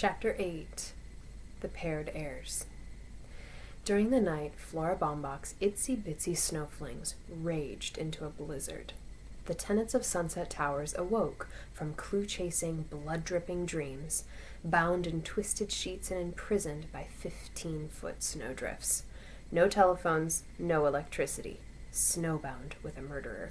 Chapter 8 The Paired Heirs. During the night, Flora Baumbach's itsy-bitsy snowflings raged into a blizzard. The tenants of Sunset Towers awoke from clue-chasing, blood-dripping dreams, bound in twisted sheets and imprisoned by 15-foot snowdrifts. No telephones, no electricity. Snowbound with a murderer.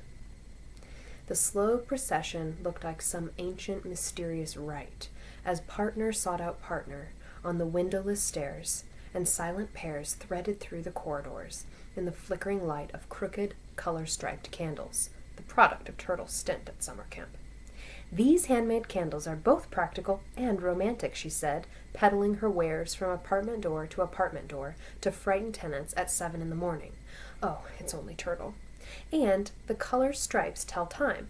The slow procession looked like some ancient, mysterious rite, as partner sought out partner on the windowless stairs, and silent pairs threaded through the corridors in the flickering light of crooked, color-striped candles, the product of Turtle's stint at summer camp. "These handmade candles are both practical and romantic," she said, peddling her wares from apartment door to frighten tenants at 7 in the morning. "Oh, it's only Turtle. And the color stripes tell time,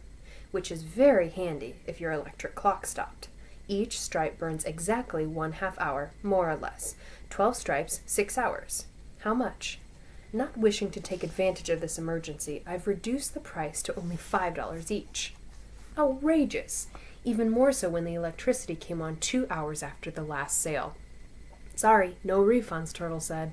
which is very handy if your electric clock stopped. Each stripe burns exactly 1/2 hour, more or less. 12 stripes, 6 hours. How much? Not wishing to take advantage of this emergency, I've reduced the price to only $5 each." Outrageous! Even more so when the electricity came on 2 hours after the last sale. "Sorry, no refunds," Turtle said.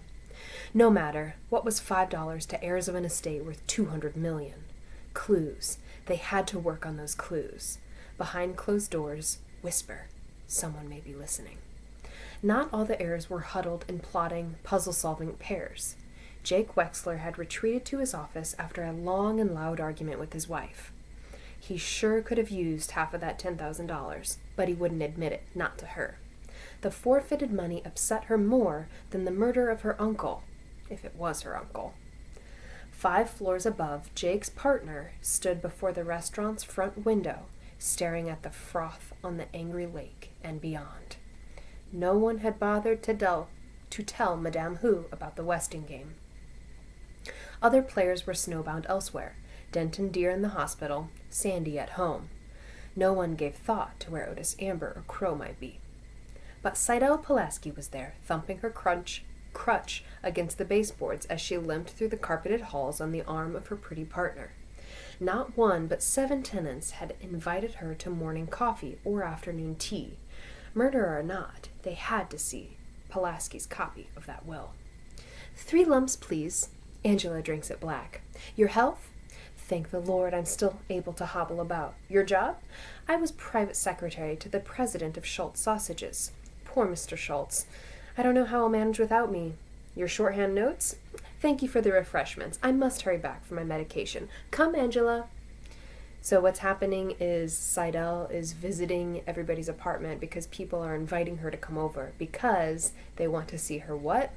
No matter. What was $5 to heirs of an estate worth $200 million? Clues. They had to work on those clues. Behind closed doors, whisper. Someone may be listening. Not all the heirs were huddled in plotting, puzzle-solving pairs. Jake Wexler had retreated to his office after a long and loud argument with his wife. He sure could have used half of that $10,000, but he wouldn't admit it, not to her. The forfeited money upset her more than the murder of her uncle, if it was her uncle. 5 floors above, Jake's partner stood before the restaurant's front window, staring at the froth on the angry lake and beyond. No one had bothered to tell Madame Hu about the Westing game. Other players were snowbound elsewhere, Denton Deere in the hospital, Sandy at home. No one gave thought to where Otis Amber or Crow might be. But Seidel Pulaski was there, thumping her crutch against the baseboards as she limped through the carpeted halls on the arm of her pretty partner. Not one, but 7 tenants had invited her to morning coffee or afternoon tea. Murder or not, they had to see Pulaski's copy of that will. 3 lumps, please. Angela drinks it black. Your health? Thank the Lord I'm still able to hobble about. Your job? I was private secretary to the president of Schultz Sausages. Poor Mr. Schultz. I don't know how he'll manage without me. Your shorthand notes? Thank you for the refreshments. I must hurry back for my medication. Come, Angela. So what's happening is Seidel is visiting everybody's apartment because people are inviting her to come over because they want to see her what?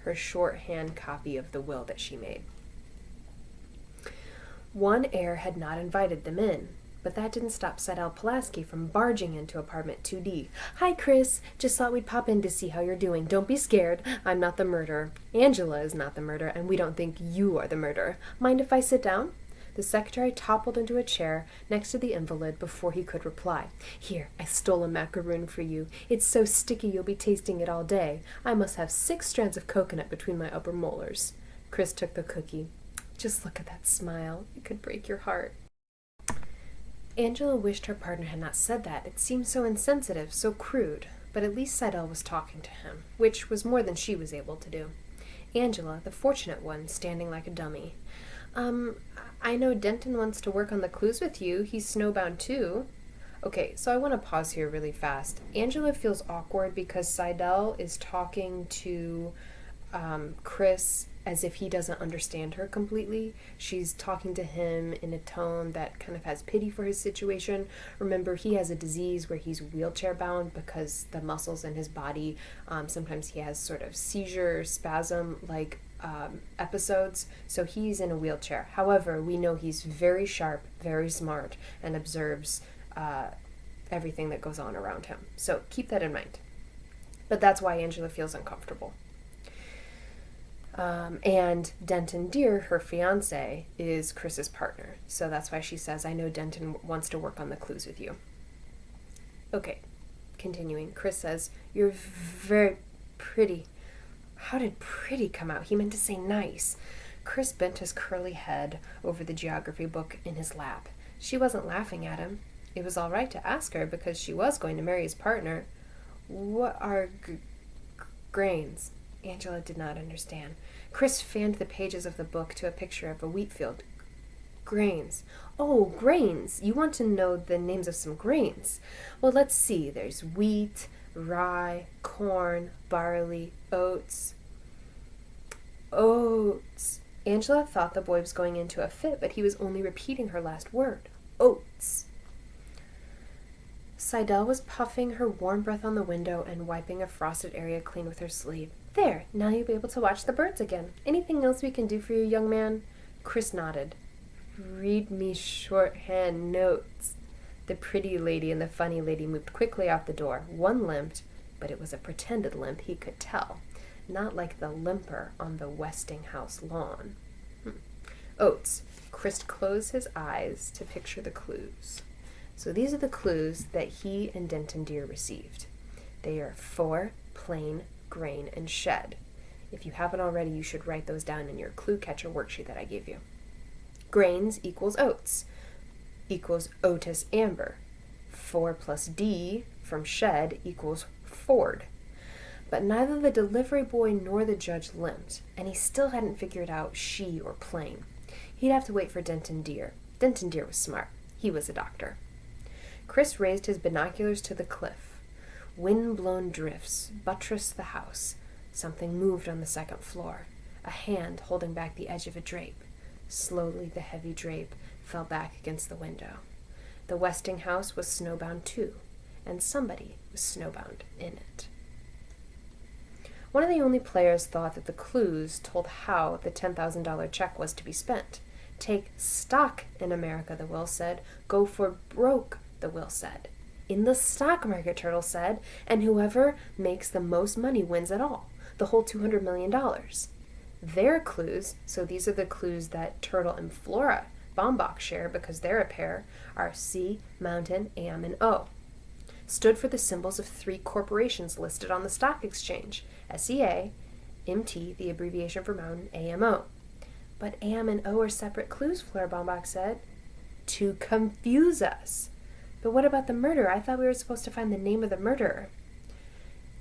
Her shorthand copy of the will that she made. One heir had not invited them in, but that didn't stop Seidel Pulaski from barging into apartment 2D. "Hi, Chris. Just thought we'd pop in to see how you're doing. Don't be scared. I'm not the murderer. Angela is not the murderer, and we don't think you are the murderer. Mind if I sit down?" The secretary toppled into a chair next to the invalid before he could reply. "Here, I stole a macaroon for you. It's so sticky you'll be tasting it all day. I must have 6 strands of coconut between my upper molars." Chris took the cookie. "Just look at that smile. It could break your heart." Angela wished her partner had not said that. It seemed so insensitive, so crude. But at least Seidel was talking to him, which was more than she was able to do. Angela, the fortunate one, standing like a dummy. I know Denton wants to work on the clues with you. He's snowbound too." Okay, so I want to pause here really fast. Angela feels awkward because Seidel is talking to Chris as if he doesn't understand her completely. She's talking to him in a tone that kind of has pity for his situation. Remember, he has a disease where he's wheelchair bound because the muscles in his body, sometimes he has sort of seizure, spasm, episodes, so he's in a wheelchair. However, we know he's very sharp, very smart, and observes everything that goes on around him. So keep that in mind. But that's why Angela feels uncomfortable. And Denton Deere, her fiance, is Chris's partner. So that's why she says, "I know Denton wants to work on the clues with you." Okay, continuing. Chris says, "You're very pretty." How did pretty come out? He meant to say nice. Chris bent his curly head over the geography book in his lap. She wasn't laughing at him. It was all right to ask her because she was going to marry his partner. What are grains? Angela did not understand. Chris fanned the pages of the book to a picture of a wheat field. Grains. Oh, grains. You want to know the names of some grains. Well, let's see. There's wheat, rye, corn, barley, oats. Oats. Angela thought the boy was going into a fit, but he was only repeating her last word. Oats. Seidel was puffing her warm breath on the window and wiping a frosted area clean with her sleeve. There, now you'll be able to watch the birds again. Anything else we can do for you, young man? Chris nodded. Read me shorthand notes. The pretty lady and the funny lady moved quickly out the door. One limped, but it was a pretended limp, he could tell. Not like the limper on the Westinghouse lawn. Oats. Chris closed his eyes to picture the clues. So these are the clues that he and Denton Deer received. They are for, plain, grain, and shed. If you haven't already, you should write those down in your clue catcher worksheet that I gave you. Grains equals oats, equals Otis Amber. 4 plus D from shed equals Ford. But neither the delivery boy nor the judge limped, and he still hadn't figured out she or plain. He'd have to wait for Denton Deer. Denton Deer was smart. He was a doctor. Chris raised his binoculars to the cliff. Wind-blown drifts buttressed the house. Something moved on the second floor, a hand holding back the edge of a drape. Slowly the heavy drape fell back against the window. The Westinghouse was snowbound too, and somebody was snowbound in it. One of the only players thought that the clues told how the $10,000 check was to be spent. Take stock in America, the will said. Go for broke, the will said. In the stock market, Turtle said, and whoever makes the most money wins it all, the whole $200 million. Their clues, so these are the clues that Turtle and Flora Baumbach share because they're a pair, are C, Mountain, AM, and O. Stood for the symbols of 3 corporations listed on the stock exchange, SEA, MT, the abbreviation for Mountain, AMO. But AM and O are separate clues, Flora Baumbach said. To confuse us. But what about the murder? I thought we were supposed to find the name of the murderer.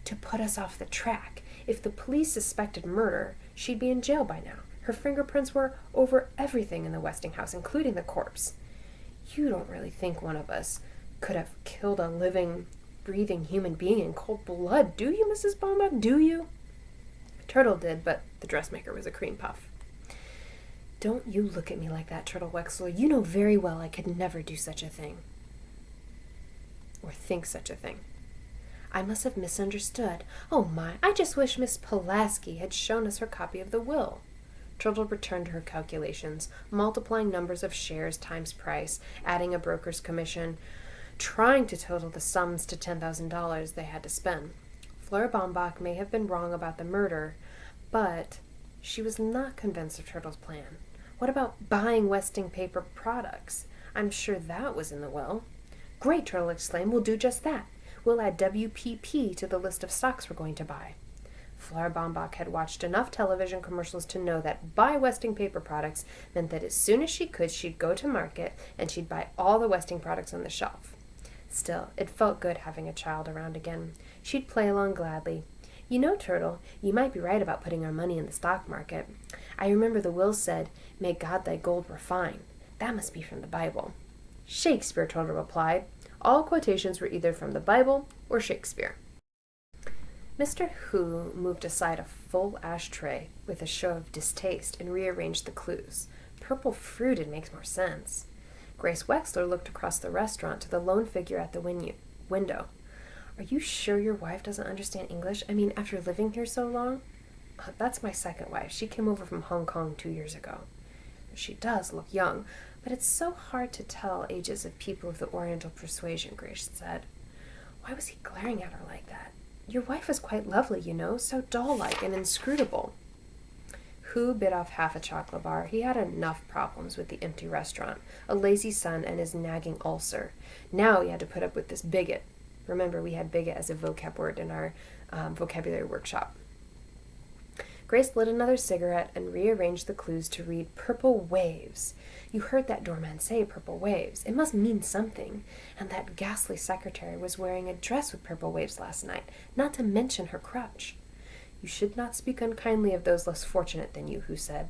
To put us off the track. If the police suspected murder, she'd be in jail by now. Her fingerprints were over everything in the Westinghouse, including the corpse. You don't really think one of us could have killed a living, breathing human being in cold blood, do you, Mrs. Baumbach? Do you? Turtle did, but the dressmaker was a cream puff. Don't you look at me like that, Turtle Wexler. You know very well I could never do such a thing. Or think such a thing. I must have misunderstood. Oh my, I just wish Miss Pulaski had shown us her copy of the will. Turtle returned to her calculations, multiplying numbers of shares times price, adding a broker's commission, trying to total the sums to $10,000 they had to spend. Flora Baumbach may have been wrong about the murder, but she was not convinced of Turtle's plan. What about buying Westing Paper products? I'm sure that was in the will. Great, Turtle exclaimed. We'll do just that. We'll add WPP to the list of stocks we're going to buy. Flora Baumbach had watched enough television commercials to know that buy Westing Paper products meant that as soon as she could, she'd go to market and she'd buy all the Westing products on the shelf. Still, it felt good having a child around again. She'd play along gladly. You know, Turtle, you might be right about putting our money in the stock market. I remember the will said, "May God thy gold refine." That must be from the Bible. Shakespeare, Turtle replied. All quotations were either from the Bible or Shakespeare. Mr. Hu moved aside a full ashtray with a show of distaste and rearranged the clues. Purple fruited makes more sense. Grace Wexler looked across the restaurant to the lone figure at the window. Are you sure your wife doesn't understand English? I mean, after living here so long? That's my second wife. She came over from Hong Kong 2 years ago. She does look young, but it's so hard to tell ages of people of the Oriental persuasion, Grace said. Why was he glaring at her like that? Your wife is quite lovely, you know, so doll-like and inscrutable. Hu bit off half a chocolate bar. He had enough problems with the empty restaurant, a lazy son, and his nagging ulcer. Now he had to put up with this bigot. Remember, we had bigot as a vocab word in our vocabulary workshop. Grace lit another cigarette and rearranged the clues to read purple waves. You heard that doorman say purple waves. It must mean something. And that ghastly secretary was wearing a dress with purple waves last night, not to mention her crutch. You should not speak unkindly of those less fortunate than you, Who said.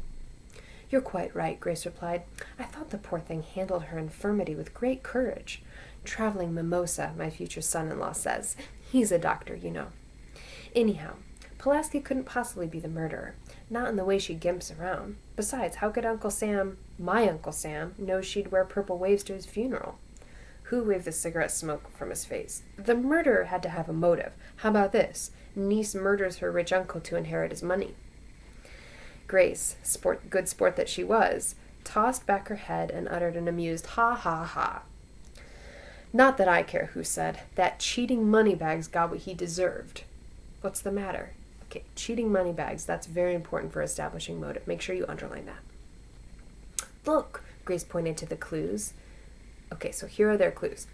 You're quite right, Grace replied. I thought the poor thing handled her infirmity with great courage. Traveling mimosa, my future son-in-law says. He's a doctor, you know. Anyhow, Pulaski couldn't possibly be the murderer, not in the way she gimps around. Besides, how could Uncle Sam, my Uncle Sam, know she'd wear purple waves to his funeral? Who waved the cigarette smoke from his face? The murderer had to have a motive. How about this? Niece murders her rich uncle to inherit his money. Grace, good sport that she was, tossed back her head and uttered an amused ha ha ha. Not that I care, Who said. That cheating moneybags got what he deserved. What's the matter? Okay, cheating moneybags, that's very important for establishing motive. Make sure you underline that. Look, Grace pointed to the clues. Okay, so here are their clues.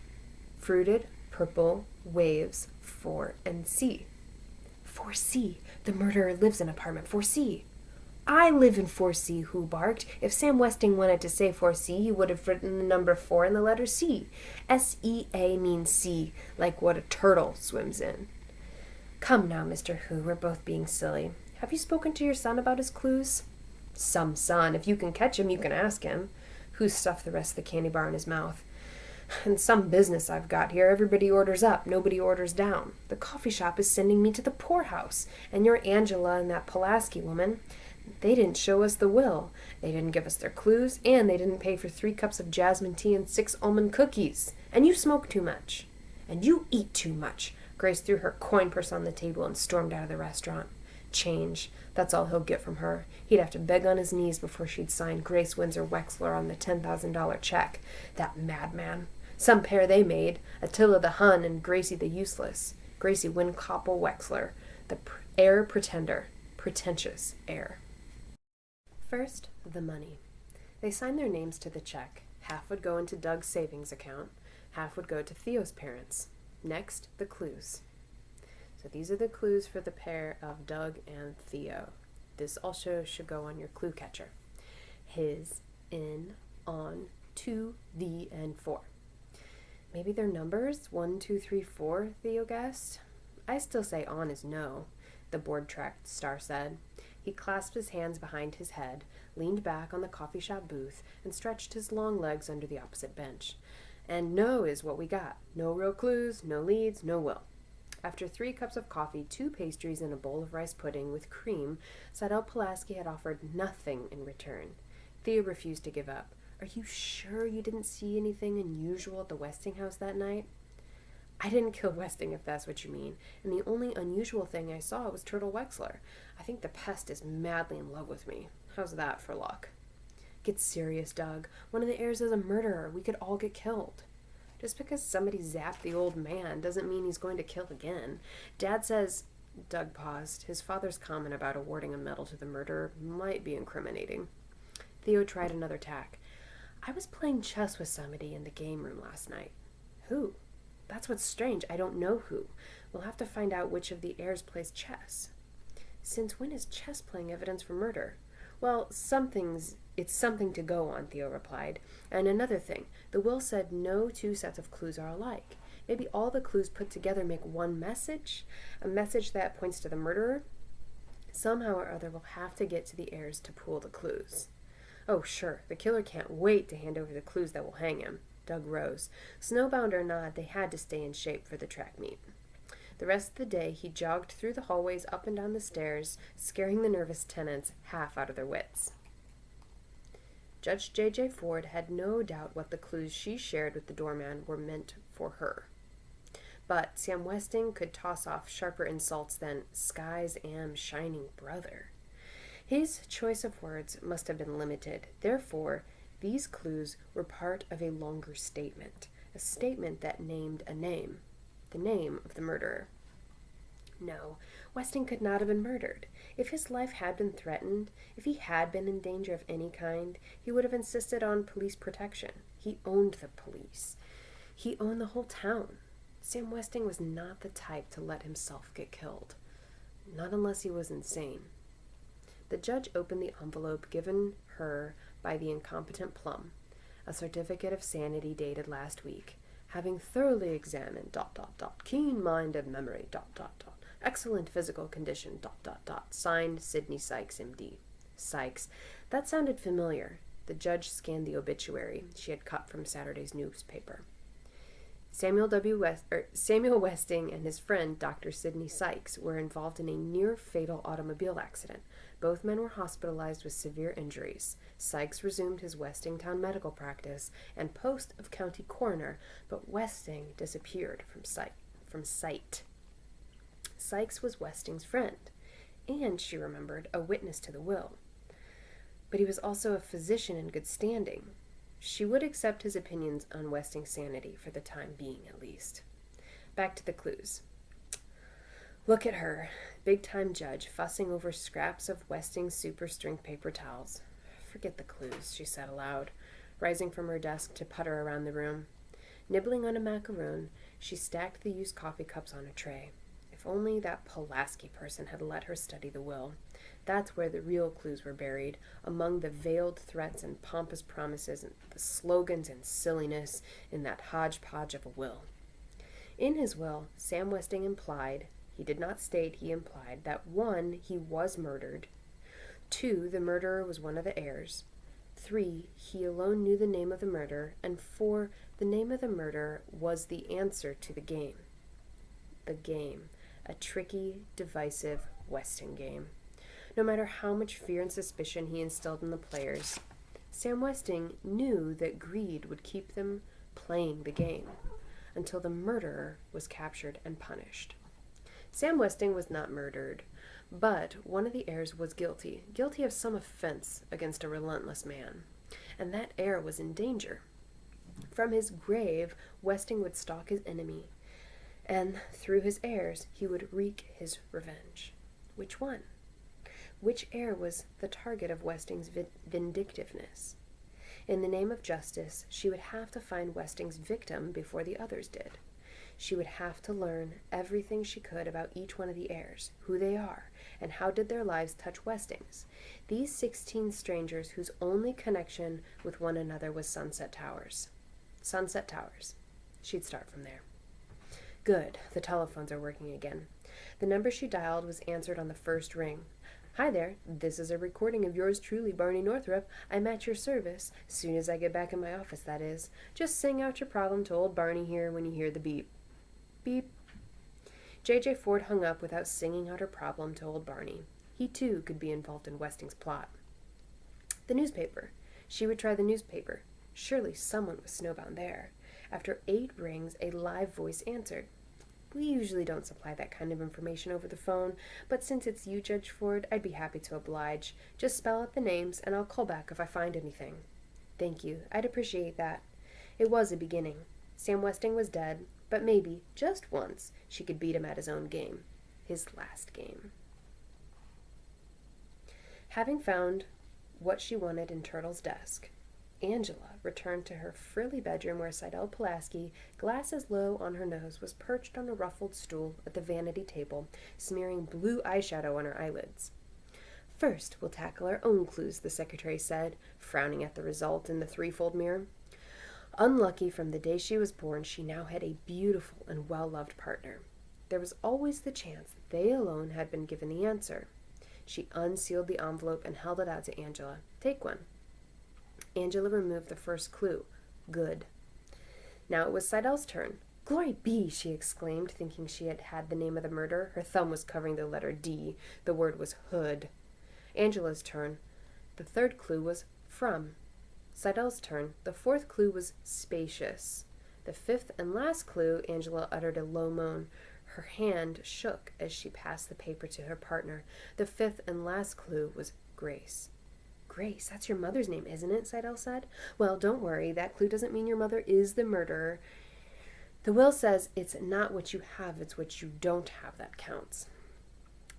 Fruited, purple, waves, 4, and C. 4C. The murderer lives in apartment 4C. I live in 4C, Who barked. If Sam Westing wanted to say 4C, he would have written the number 4 in the letter C. S-E-A means sea, like what a turtle swims in. Come now, Mr. Who, we're both being silly. Have you spoken to your son about his clues? Some son. If you can catch him, you can ask him. Who stuffed the rest of the candy bar in his mouth? And some business I've got here. Everybody orders up, nobody orders down. The coffee shop is sending me to the poorhouse. And your Angela and that Pulaski woman, they didn't show us the will. They didn't give us their clues, and they didn't pay for 3 cups of jasmine tea and 6 almond cookies. And you smoke too much. And you eat too much. Grace threw her coin purse on the table and stormed out of the restaurant. Change. That's all he'll get from her. He'd have to beg on his knees before she'd sign Grace Windsor Wexler on the $10,000 check. That madman. Some pair they made, Attila the Hun and Gracie the Useless. Gracie Winkoppel Wexler, the heir pretender. Pretentious heir. First, the money. They signed their names to the check. Half would go into Doug's savings account. Half would go to Theo's parents. Next, the clues. So these are the clues for the pair of Doug and Theo. This also should go on your clue catcher. His, in, on, to, the, and for. Maybe they're numbers? 1, 2, 3, 4, Theo guessed. I still say on is no, the board-tracked star said. He clasped his hands behind his head, leaned back on the coffee shop booth, and stretched his long legs under the opposite bench. And no is what we got. No real clues, no leads, no will. After 3 cups of coffee, 2 pastries, and a bowl of rice pudding with cream, Seidel Pulaski had offered nothing in return. Theo refused to give up. Are you sure you didn't see anything unusual at the Westing house that night? I didn't kill Westing, if that's what you mean, and the only unusual thing I saw was Turtle Wexler. I think the pest is madly in love with me. How's that for luck? Get serious, Doug. One of the heirs is a murderer. We could all get killed. Just because somebody zapped the old man doesn't mean he's going to kill again. Dad says... Doug paused. His father's comment about awarding a medal to the murderer might be incriminating. Theo tried another tack. I was playing chess with somebody in the game room last night. Who? That's what's strange. I don't know who. We'll have to find out which of the heirs plays chess. Since when is chess playing evidence for murder? Well, it's something to go on, Theo replied. And another thing, the will said no 2 sets of clues are alike. Maybe all the clues put together make one message? A message that points to the murderer? Somehow or other we'll have to get to the heirs to pool the clues. Oh, sure, the killer can't wait to hand over the clues that will hang him. Doug rose. Snowbound or not, they had to stay in shape for the track meet. The rest of the day he jogged through the hallways up and down the stairs, scaring the nervous tenants half out of their wits. Judge J.J. Ford had no doubt what the clues she shared with the doorman were meant for her. But Sam Westing could toss off sharper insults than "Sky's am shining brother." His choice of words must have been limited. Therefore, these clues were part of a longer statement, a statement that named a name, the name of the murderer. No, Westing could not have been murdered. If his life had been threatened, if he had been in danger of any kind, he would have insisted on police protection. He owned the police. He owned the whole town. Sam Westing was not the type to let himself get killed. Not unless he was insane. The judge opened the envelope given her by the incompetent Plum, a certificate of sanity dated last week. Having thoroughly examined ... keen mind and memory ... excellent physical condition ... signed Sidney Sykes, MD. Sykes. That sounded familiar. The judge scanned the obituary she had cut from Saturday's newspaper. Samuel Westing and his friend, Dr. Sidney Sykes, were involved in a near-fatal automobile accident. Both men were hospitalized with severe injuries. Sykes resumed his Westingtown medical practice and post of county coroner, but Westing disappeared from sight. Sykes was Westing's friend, and, she remembered, a witness to the will. But he was also a physician in good standing. She would accept his opinions on Westing's sanity, for the time being at least. Back to the clues. Look at her, big-time judge, fussing over scraps of Westing's super-strength paper towels. Forget the clues, she said aloud, rising from her desk to putter around the room. Nibbling on a macaroon, she stacked the used coffee cups on a tray. If only that Pulaski person had let her study the will. That's where the real clues were buried, among the veiled threats and pompous promises and the slogans and silliness in that hodgepodge of a will. In his will, Sam Westing implied, he did not state, he implied, that 1, he was murdered, 2, the murderer was one of the heirs, 3, he alone knew the name of the murderer, and 4, the name of the murderer was the answer to the game. The game. A tricky, divisive Westing game. No matter how much fear and suspicion he instilled in the players, Sam Westing knew that greed would keep them playing the game until the murderer was captured and punished. Sam Westing was not murdered, but one of the heirs was guilty of some offense against a relentless man, and that heir was in danger. From his grave, Westing would stalk his enemy, and through his heirs, he would wreak his revenge. Which one? Which heir was the target of Westing's vindictiveness? In the name of justice, she would have to find Westing's victim before the others did. She would have to learn everything she could about each one of the heirs, who they are, and how did their lives touch Westing's. These 16 strangers whose only connection with one another was Sunset Towers. Sunset Towers. She'd start from there. Good, the telephones are working again. The number she dialed was answered on the first ring. Hi there, this is a recording of yours truly, Barney Northrup. I'm at your service, soon as I get back in my office, that is. Just sing out your problem to old Barney here when you hear the beep. Beep. J.J. Ford hung up without singing out her problem to old Barney. He, too, could be involved in Westing's plot. The newspaper. She would try the newspaper. Surely someone was snowbound there. After 8 rings, a live voice answered. We usually don't supply that kind of information over the phone, but since it's you, Judge Ford, I'd be happy to oblige. Just spell out the names, and I'll call back if I find anything. Thank you. I'd appreciate that. It was a beginning. Sam Westing was dead, but maybe, just once, she could beat him at his own game. His last game. Having found what she wanted in Turtle's desk, Angela returned to her frilly bedroom where Seidel Pulaski, glasses low on her nose, was perched on a ruffled stool at the vanity table, smearing blue eyeshadow on her eyelids. First, we'll tackle our own clues, the secretary said, frowning at the result in the threefold mirror. Unlucky from the day she was born, she now had a beautiful and well-loved partner. There was always the chance that they alone had been given the answer. She unsealed the envelope and held it out to Angela. Take one. Angela removed the first clue. Good. Now it was Seidel's turn. Glory be, she exclaimed, thinking she had had the name of the murderer. Her thumb was covering the letter D. The word was hood. Angela's turn. The third clue was from. Seidel's turn. The fourth clue was spacious. The fifth and last clue, Angela uttered a low moan. Her hand shook as she passed the paper to her partner. The fifth and last clue was Grace. Grace, that's your mother's name, isn't it? Seidel said. Well, don't worry. That clue doesn't mean your mother is the murderer. The will says it's not what you have, it's what you don't have that counts.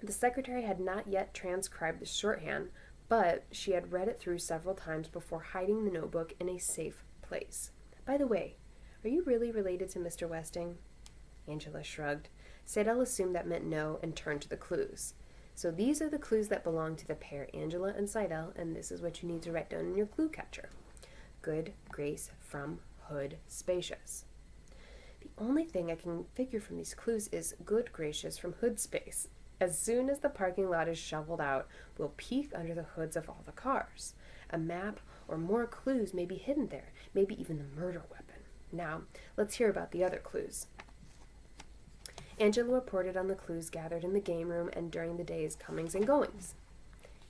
The secretary had not yet transcribed the shorthand, but she had read it through several times before hiding the notebook in a safe place. By the way, are you really related to Mr. Westing? Angela shrugged. Seidel assumed that meant no and turned to the clues. So these are the clues that belong to the pair Angela and Seidel, and this is what you need to write down in your clue catcher. Good, grace, from, hood, spacious. The only thing I can figure from these clues is good, gracious, from hood space. As soon as the parking lot is shoveled out, we'll peek under the hoods of all the cars. A map or more clues may be hidden there, maybe even the murder weapon. Now, let's hear about the other clues. Angela reported on the clues gathered in the game room and during the day's comings and goings.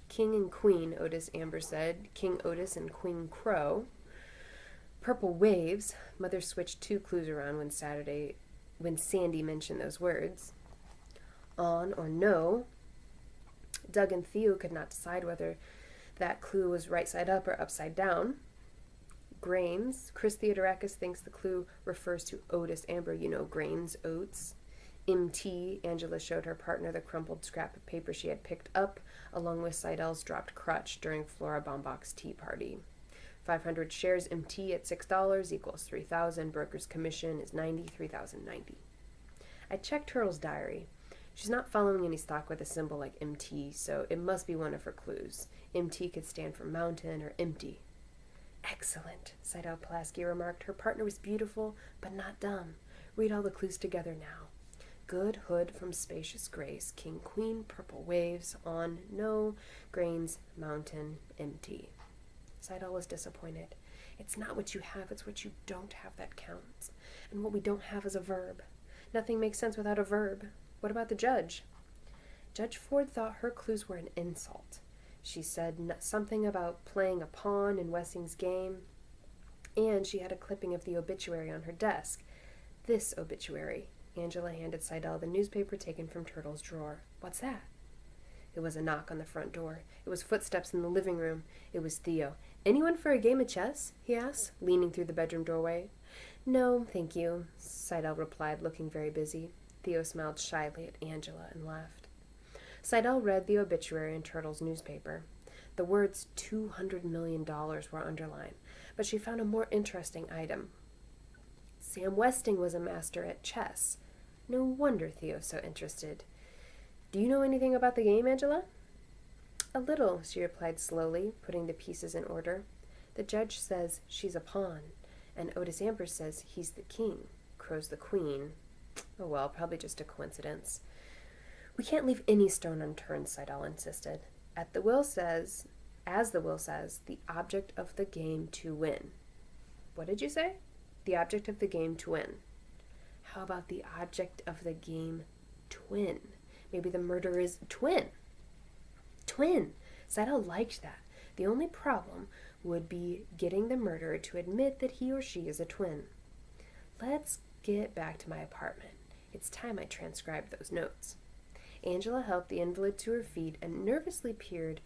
King and Queen, Otis Amber said. King Otis and Queen Crow. Purple waves. Mother switched 2 clues around when Sandy mentioned those words. On or no. Doug and Theo could not decide whether that clue was right side up or upside down. Grains. Chris Theodorakis thinks the clue refers to Otis Amber, grains, oats. MT, Angela showed her partner the crumpled scrap of paper she had picked up, along with Seidel's dropped crutch during Flora Baumbach's tea party. 500 shares MT at $6 equals $3,000. Broker's commission is $90, $3,090. I checked Turtle's diary. She's not following any stock with a symbol like MT, so it must be one of her clues. MT could stand for mountain or empty. Excellent, Seidel Pulaski remarked. Her partner was beautiful, but not dumb. Read all the clues together now. Good, hood, from spacious grace. King, queen, purple waves. On, no. Grains, mountain, empty. Seidel was disappointed. It's not what you have, it's what you don't have that counts. And what we don't have is a verb. Nothing makes sense without a verb. What about the judge? Judge Ford thought her clues were an insult. She said something about playing a pawn in Wessing's game, and she had a clipping of the obituary on her desk. This obituary. Angela handed Seidel the newspaper taken from Turtle's drawer. What's that? It was a knock on the front door. It was footsteps in the living room. It was Theo. Anyone for a game of chess? He asked, leaning through the bedroom doorway. No, thank you, Seidel replied, looking very busy. Theo smiled shyly at Angela and laughed. Seidel read the obituary in Turtle's newspaper. The words $200 million were underlined, but she found a more interesting item. Sam Westing was a master at chess. No wonder Theo's so interested. Do you know anything about the game, Angela? A little, she replied slowly, putting the pieces in order. The judge says she's a pawn, and Otis Amber says he's the king. Crow's the queen. Oh well, probably just a coincidence. We can't leave any stone unturned, Seidel insisted. As the will says, the object of the game to win. What did you say? The object of the game to win. How about the object of the game twin? Maybe the murderer is twin. Twin! Seidel liked that. The only problem would be getting the murderer to admit that he or she is a twin. Let's get back to my apartment. It's time I transcribed those notes. Angela helped the invalid to her feet and nervously peered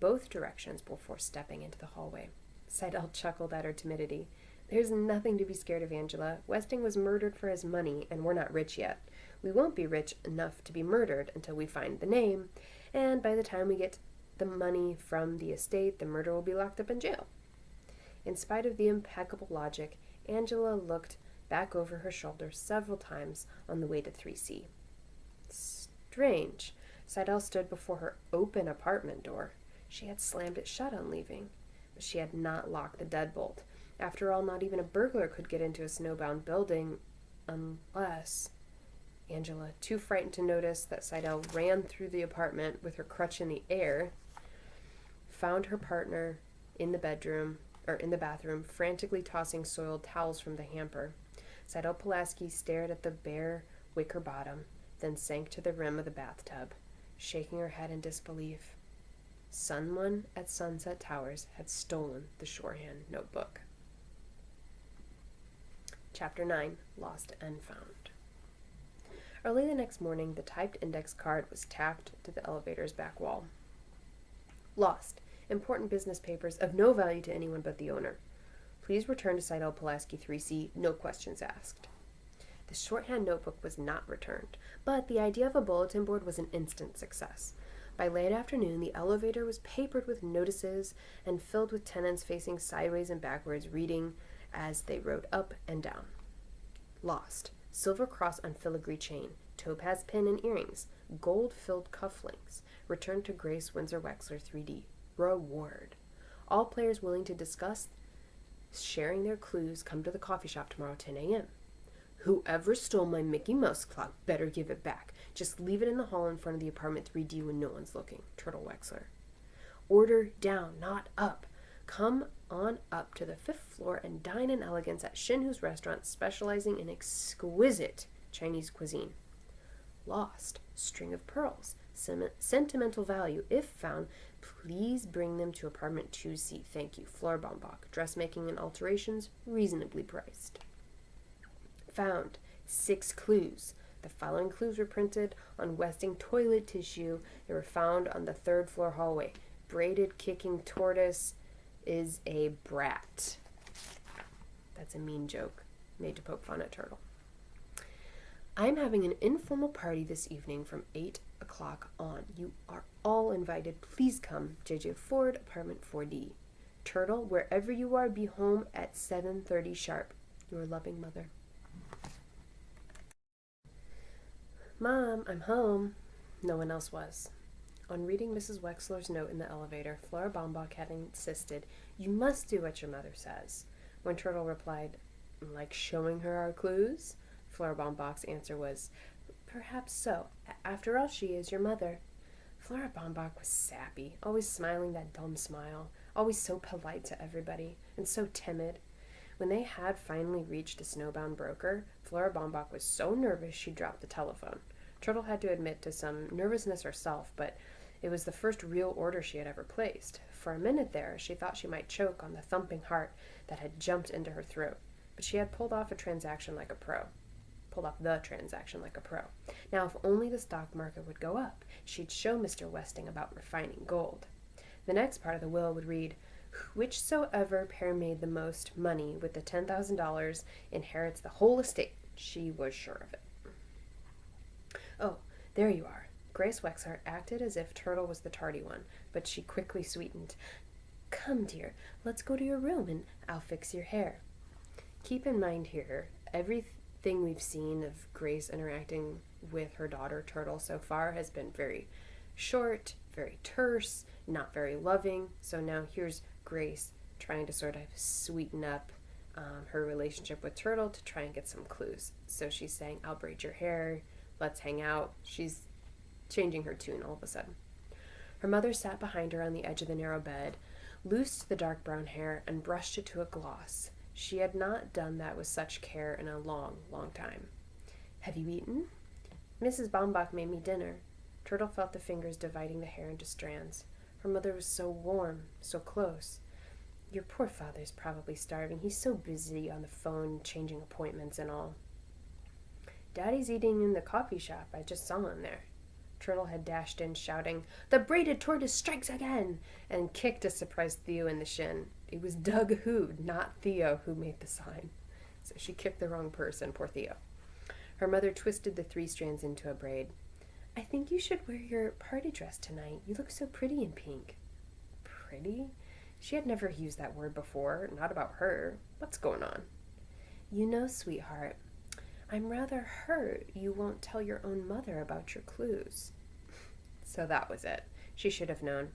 both directions before stepping into the hallway. Seidel chuckled at her timidity. There's nothing to be scared of, Angela. Westing was murdered for his money, and we're not rich yet. We won't be rich enough to be murdered until we find the name, and by the time we get the money from the estate, the murderer will be locked up in jail. In spite of the impeccable logic, Angela looked back over her shoulder several times on the way to 3C. Strange. Seidel stood before her open apartment door. She had slammed it shut on leaving, but she had not locked the deadbolt. After all, not even a burglar could get into a snowbound building unless... Angela, too frightened to notice that Seidel ran through the apartment with her crutch in the air, found her partner in the bathroom, frantically tossing soiled towels from the hamper. Seidel Pulaski stared at the bare wicker bottom, then sank to the rim of the bathtub, shaking her head in disbelief. Someone at Sunset Towers had stolen the shorthand notebook. Chapter 9, Lost and Found. Early the next morning, the typed index card was tacked to the elevator's back wall. Lost. Important business papers of no value to anyone but the owner. Please return to Seidel Pulaski 3C, no questions asked. The shorthand notebook was not returned, but the idea of a bulletin board was an instant success. By late afternoon, the elevator was papered with notices and filled with tenants facing sideways and backwards, reading as they rode up and down. Lost. Silver cross on filigree chain, topaz pin and earrings, gold-filled cufflinks, Return to Grace Windsor Wexler 3D. Reward. All players willing to discuss sharing their clues come to the coffee shop tomorrow 10 a.m. Whoever stole my Mickey Mouse clock better give it back. Just leave it in the hall in front of the apartment 3D when no one's looking. Turtle Wexler. Order down, not up. Come on up to the 5th floor and dine in elegance at Shinhu's restaurant, specializing in exquisite Chinese cuisine. Lost. String of pearls. Sentimental value. If found, please bring them to apartment 2C. Thank you. Flora Baumbach. Dressmaking and alterations reasonably priced. Found. 6 clues. The following clues were printed on Westing toilet tissue. They were found on the 3rd floor hallway. Braided kicking tortoise is a brat. That's a mean joke made to poke fun at Turtle. I'm having an informal party this evening from 8 o'clock on. You are all invited. Please come. JJ Ford, apartment 4D. Turtle, wherever you are, be home at 7:30 sharp. Your loving mother. Mom, I'm home. No one else was. On reading Mrs. Wexler's note in the elevator, Flora Baumbach had insisted, "You must do what your mother says." When Turtle replied, "Like showing her our clues?" Flora Baumbach's answer was, "Perhaps so. After all, she is your mother." Flora Baumbach was sappy, always smiling that dumb smile, always so polite to everybody, and so timid. When they had finally reached a snowbound broker, Flora Baumbach was so nervous she dropped the telephone. Turtle had to admit to some nervousness herself, but it was the first real order she had ever placed. For a minute there, she thought she might choke on the thumping heart that had jumped into her throat, but she had pulled off the transaction like a pro. Now, if only the stock market would go up, she'd show Mr. Westing about refining gold. The next part of the will would read, "Whichsoever pair made the most money with the $10,000 inherits the whole estate." She was sure of it. Oh, there you are. Grace Wexler acted as if Turtle was the tardy one, but she quickly sweetened. "Come, dear, let's go to your room and I'll fix your hair." Keep in mind here, everything we've seen of Grace interacting with her daughter Turtle so far has been very short, very terse, not very loving. So now here's Grace trying to sort of sweeten up her relationship with Turtle to try and get some clues. So she's saying, "I'll braid your hair, let's hang out." She's changing her tune all of a sudden. Her mother sat behind her on the edge of the narrow bed, loosed the dark brown hair, and brushed it to a gloss. She had not done that with such care in a long, long time. "Have you eaten?" "Mrs. Baumbach made me dinner." Turtle felt the fingers dividing the hair into strands. Her mother was so warm, so close. "Your poor father's probably starving. He's so busy on the phone, changing appointments and all." "Daddy's eating in the coffee shop. I just saw him there." Turtle had dashed in, shouting, "The braided tortoise strikes again!" and kicked a surprised Theo in the shin. It was Doug Hood, not Theo, who made the sign. So she kicked the wrong person, poor Theo. Her mother twisted the 3 strands into a braid. "I think you should wear your party dress tonight. You look so pretty in pink." Pretty? She had never used that word before, not about her. What's going on? "You know, sweetheart, I'm rather hurt you won't tell your own mother about your clues." So that was it. She should have known.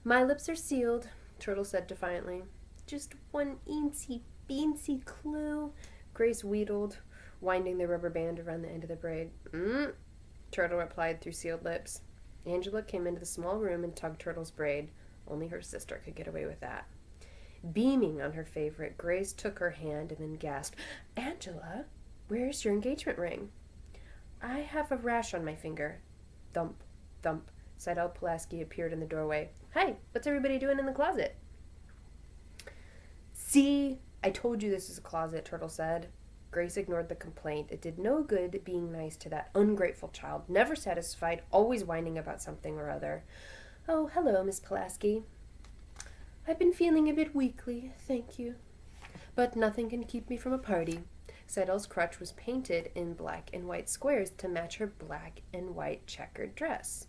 "My lips are sealed," Turtle said defiantly. "Just one eensy-beensy clue," Grace wheedled, winding the rubber band around the end of the braid. Turtle replied through sealed lips. Angela came into the small room and tugged Turtle's braid. Only her sister could get away with that. Beaming on her favorite, Grace took her hand and then gasped, "Angela, where's your engagement ring?" "I have a rash on my finger." Thump, thump. Seidel Pulaski appeared in the doorway. "Hi, what's everybody doing in the closet?" "See, I told you this is a closet," Turtle said. Grace ignored the complaint. It did no good being nice to that ungrateful child, never satisfied, always whining about something or other. "Oh, hello, Miss Pulaski." "I've been feeling a bit weakly, thank you. But nothing can keep me from a party." Seidel's crutch was painted in black and white squares to match her black and white checkered dress.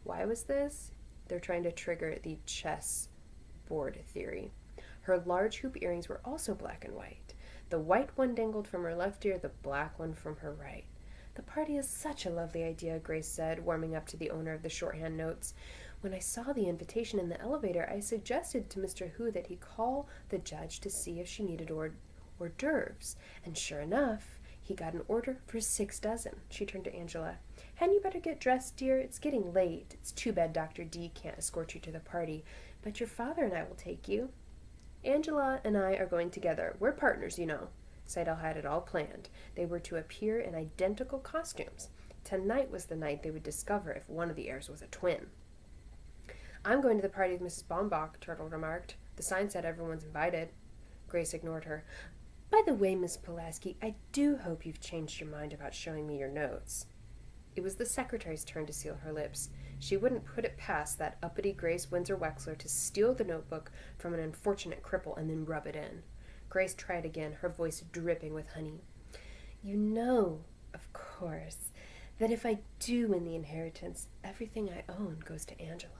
Why was this? They're trying to trigger the chess board theory. Her large hoop earrings were also black and white. The white one dangled from her left ear, the black one from her right. The party is such a lovely idea, Grace said, warming up to the owner of the shorthand notes. When I saw the invitation in the elevator, I suggested to Mr. Hu that he call the judge to see if she needed hors d'oeuvres, and sure enough, he got an order for 6 dozen. She turned to Angela. Hadn't you better get dressed, dear? It's getting late. It's too bad Dr. D can't escort you to the party, but your father and I will take you. Angela and I are going together. We're partners, you know. Seidel had it all planned. They were to appear in identical costumes. Tonight was the night they would discover if one of the heirs was a twin. I'm going to the party with Mrs. Baumbach, Turtle remarked. The sign said everyone's invited. Grace ignored her. By the way, Miss Pulaski, I do hope you've changed your mind about showing me your notes. It was the secretary's turn to seal her lips. She wouldn't put it past that uppity Grace Windsor Wexler to steal the notebook from an unfortunate cripple and then rub it in. Grace tried again, her voice dripping with honey. You know, of course, that if I do win the inheritance, everything I own goes to Angela.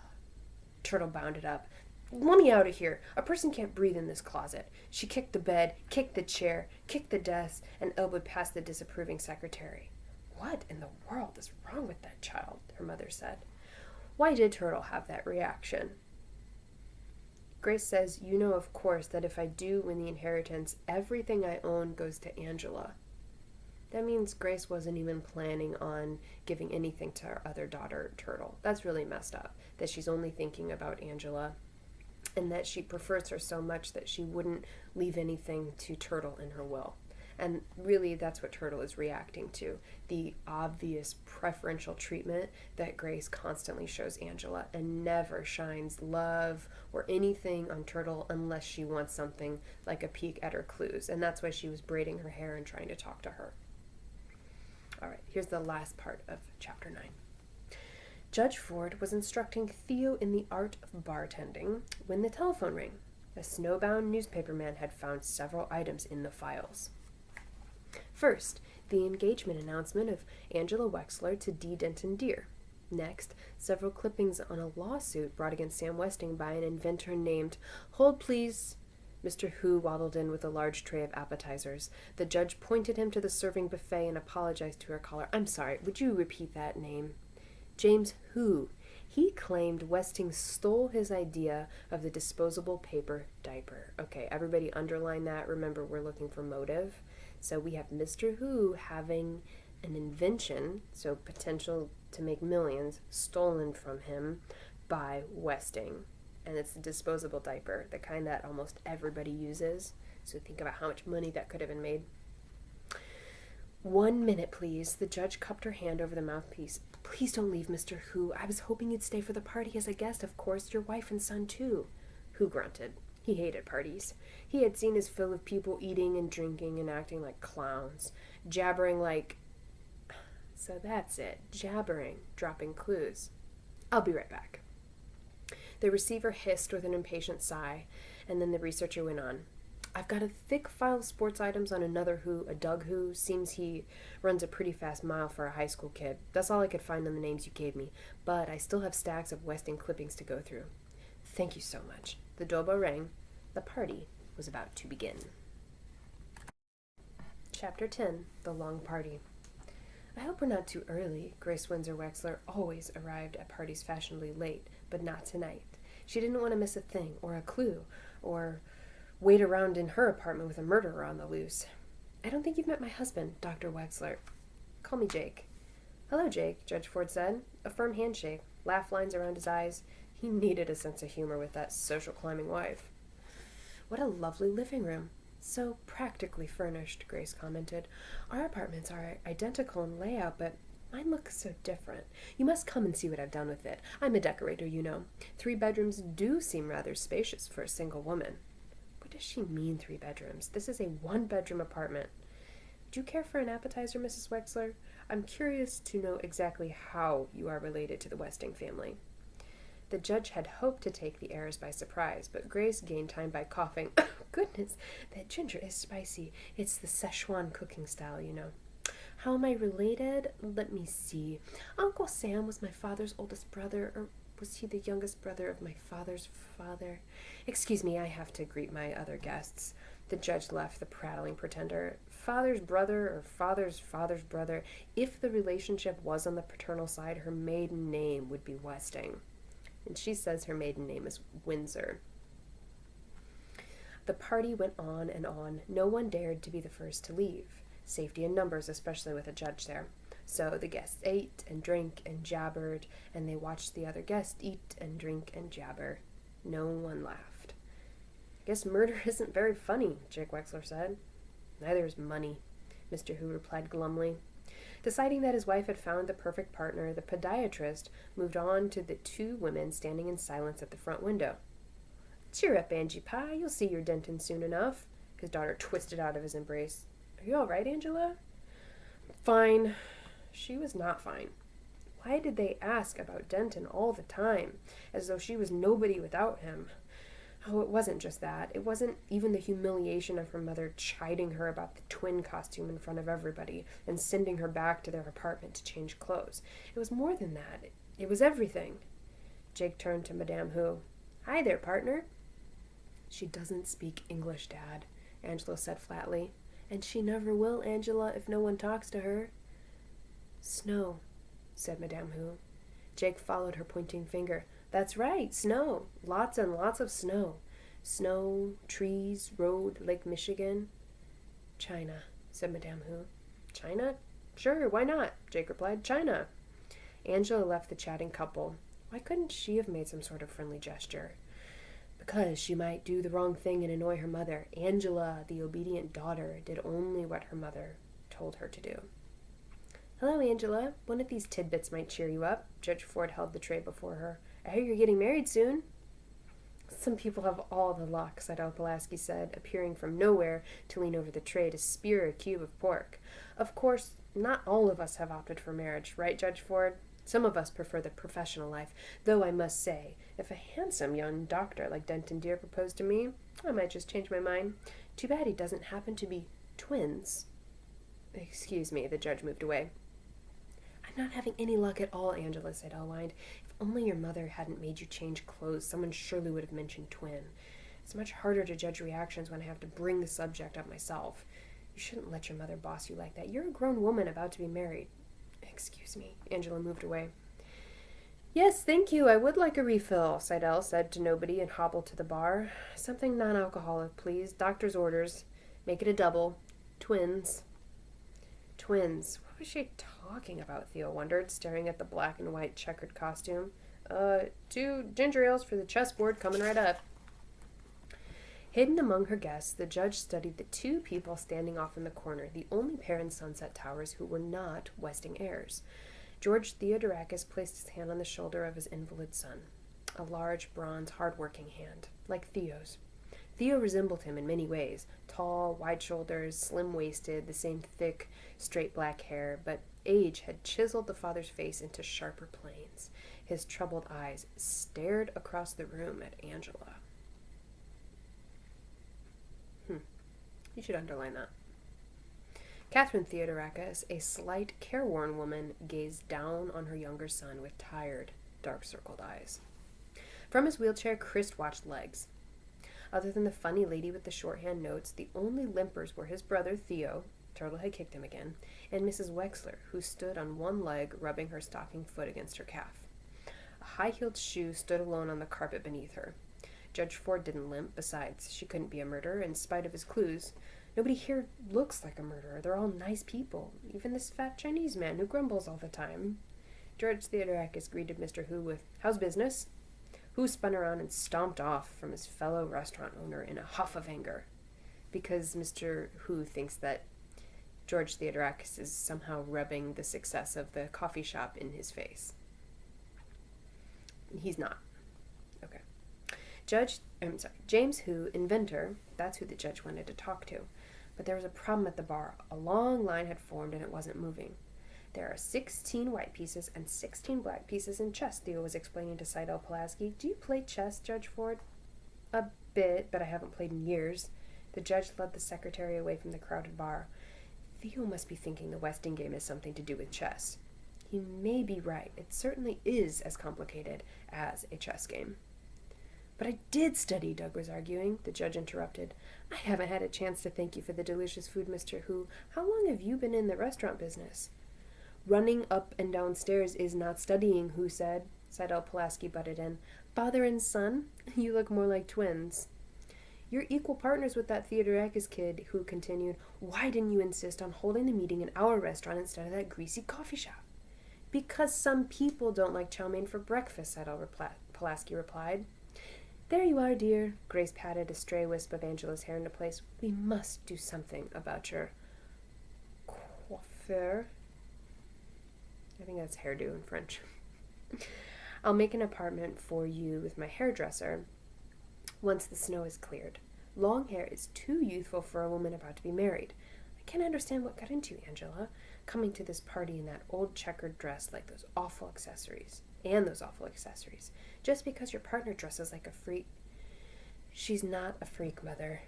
Turtle bounded up. Let me out of here. A person can't breathe in this closet. She kicked the bed, kicked the chair, kicked the desk, and elbowed past the disapproving secretary. What in the world is wrong with that child? Her mother said. Why did Turtle have that reaction? Grace says, you know, of course, that if I do win the inheritance, everything I own goes to Angela. That means Grace wasn't even planning on giving anything to her other daughter, Turtle. That's really messed up, that she's only thinking about Angela, and that she prefers her so much that she wouldn't leave anything to Turtle in her will. And really, that's what Turtle is reacting to, the obvious preferential treatment that Grace constantly shows Angela and never shines love or anything on Turtle unless she wants something like a peek at her clues. And that's why she was braiding her hair and trying to talk to her. All right, here's the last part of Chapter 9. Judge Ford was instructing Theo in the art of bartending when the telephone rang. A snowbound newspaperman had found several items in the files. First, the engagement announcement of Angela Wexler to D. Denton Deere. Next, several clippings on a lawsuit brought against Sam Westing by an inventor named Hold Please. Mr. Hu waddled in with a large tray of appetizers. The judge pointed him to the serving buffet and apologized to her caller. I'm sorry, would you repeat that name? James Hu. He claimed Westing stole his idea of the disposable paper diaper. Okay, everybody underline that. Remember, we're looking for motive. So we have Mr. Hu having an invention, so potential to make millions, stolen from him by Westing. And it's the disposable diaper, the kind that almost everybody uses. So think about how much money that could have been made. 1 minute, please. The judge cupped her hand over the mouthpiece. Please don't leave, Mr. Hu. I was hoping you'd stay for the party as a guest, of course. Your wife and son, too. Hu grunted. He hated parties. He had seen his fill of people eating and drinking and acting like clowns. Jabbering like... So that's it. Jabbering. Dropping clues. I'll be right back. The receiver hissed with an impatient sigh, and then the researcher went on. I've got a thick file of sports items on another Hu, a Doug Hu. Seems he runs a pretty fast mile for a high school kid. That's all I could find on the names you gave me, but I still have stacks of Westing clippings to go through. Thank you so much. The doorbell rang. The party was about to begin. Chapter 10, The Long Party. I hope we're not too early. Grace Windsor Wexler always arrived at parties fashionably late, but not tonight. She didn't want to miss a thing, or a clue, or wait around in her apartment with a murderer on the loose. I don't think you've met my husband, Dr. Wexler. Call me Jake. Hello, Jake, Judge Ford said. A firm handshake, laugh lines around his eyes. He needed a sense of humor with that social climbing wife. What a lovely living room. So practically furnished, Grace commented. Our apartments are identical in layout, but mine looks so different. You must come and see what I've done with it. I'm a decorator, you know. 3 bedrooms do seem rather spacious for a single woman. What does she mean, 3 bedrooms? This is a 1-bedroom apartment. Would you care for an appetizer, Mrs. Wexler? I'm curious to know exactly how you are related to the Westing family. The judge had hoped to take the heirs by surprise, but Grace gained time by coughing. Oh, goodness, that ginger is spicy. It's the Szechuan cooking style, you know. How am I related? Let me see. Uncle Sam was my father's oldest brother, or was he the youngest brother of my father's father? Excuse me, I have to greet my other guests. The judge left the prattling pretender. Father's brother or father's father's brother. If the relationship was on the paternal side, her maiden name would be Westing. And she says her maiden name is Windsor. The party went on and on. No one dared to be the first to leave. Safety in numbers, especially with a judge there. So the guests ate and drank and jabbered, and they watched the other guests eat and drink and jabber. No one laughed. I guess murder isn't very funny, Jake Wexler said. Neither is money, Mr. Who replied glumly. Deciding that his wife had found the perfect partner, the podiatrist moved on to the two women standing in silence at the front window. Cheer up, Angie Pie. You'll see your Denton soon enough. His daughter twisted out of his embrace. Are you all right, Angela? Fine. She was not fine. Why did they ask about Denton all the time, as though she was nobody without him? Oh, it wasn't just that. It wasn't even the humiliation of her mother chiding her about the twin costume in front of everybody and sending her back to their apartment to change clothes. It was more than that. It was everything. Jake turned to Madame Who. Hi there, partner. She doesn't speak English, Dad, Angela said flatly. And she never will, Angela, if no one talks to her. Snow, said Madame Who. Jake followed her pointing finger. That's right, snow. Lots and lots of snow. Snow, trees, road, Lake Michigan. China, said Madame Who. China? Sure, why not? Jake replied. China. Angela left the chatting couple. Why couldn't she have made some sort of friendly gesture? Because she might do the wrong thing and annoy her mother. Angela, the obedient daughter, did only what her mother told her to do. Hello, Angela. One of these tidbits might cheer you up. Judge Ford held the tray before her. I hear you're getting married soon. Some people have all the luck, Seidel Pulaski said, appearing from nowhere to lean over the tray to spear a cube of pork. Of course, not all of us have opted for marriage, right, Judge Ford? Some of us prefer the professional life, though I must say, if a handsome young doctor like Denton Deere proposed to me, I might just change my mind. Too bad he doesn't happen to be twins. Excuse me, the judge moved away. I'm not having any luck at all, Angela said, whined. If only your mother hadn't made you change clothes, someone surely would have mentioned twin. It's much harder to judge reactions when I have to bring the subject up myself. You shouldn't let your mother boss you like that. You're a grown woman about to be married. Excuse me. Angela moved away. Yes, thank you. I would like a refill, Seidel said to nobody and hobbled to the bar. Something non-alcoholic, please. Doctor's orders. Make it a double. Twins. Twins. What was she talking about, Theo wondered, staring at the black and white checkered costume. 2 ginger ales for the chessboard, coming right up. Hidden among her guests, the judge studied the 2 people standing off in the corner, the only pair in Sunset Towers who were not Westing heirs. George Theodorakis placed his hand on the shoulder of his invalid son, a large, bronze, hard-working hand, like Theo's. Theo resembled him in many ways, tall, wide shoulders, slim-waisted, the same thick, straight black hair, but age had chiseled the father's face into sharper planes. His troubled eyes stared across the room at Angela. You should underline that. Catherine Theodorakis, a slight, careworn woman, gazed down on her younger son with tired, dark-circled eyes. From his wheelchair, Chris watched legs. Other than the funny lady with the shorthand notes, the only limpers were his brother, Theo, Turtle had kicked him again, and Mrs. Wexler, who stood on one leg, rubbing her stocking foot against her calf. A high-heeled shoe stood alone on the carpet beneath her. Judge Ford didn't limp. Besides, she couldn't be a murderer, in spite of his clues. Nobody here looks like a murderer. They're all nice people. Even this fat Chinese man who grumbles all the time. George Theodorakis greeted Mr. Hu with, "How's business?" Hu spun around and stomped off from his fellow restaurant owner in a huff of anger, because Mr. Hu thinks that George Theodorakis is somehow rubbing the success of the coffee shop in his face. He's not. Okay. James Hu, inventor, that's who the judge wanted to talk to. But there was a problem at the bar. A long line had formed and it wasn't moving. There are 16 white pieces and 16 black pieces in chess, Theo was explaining to Seidel Pulaski. Do you play chess, Judge Ford? A bit, but I haven't played in years. The judge led the secretary away from the crowded bar. Theo must be thinking the Westing game has something to do with chess. He may be right. It certainly is as complicated as a chess game. But I did study, Doug was arguing. The judge interrupted. I haven't had a chance to thank you for the delicious food, Mr. Hu. How long have you been in the restaurant business? Running up and down stairs is not studying, Hu said. Seidel Pulaski butted in. Father and son? You look more like twins. You're equal partners with that Theodorakis kid, Hu continued. Why didn't you insist on holding the meeting in our restaurant instead of that greasy coffee shop? Because some people don't like chow mein for breakfast, Seidel Pulaski replied. There you are, dear. Grace patted a stray wisp of Angela's hair into place. We must do something about your coiffure. I think that's hairdo in French. I'll make an appointment for you with my hairdresser once the snow is cleared. Long hair is too youthful for a woman about to be married. I can't understand what got into you, Angela, coming to this party in that old checkered dress like those awful accessories. Just because your partner dresses like a freak. She's not a freak, Mother.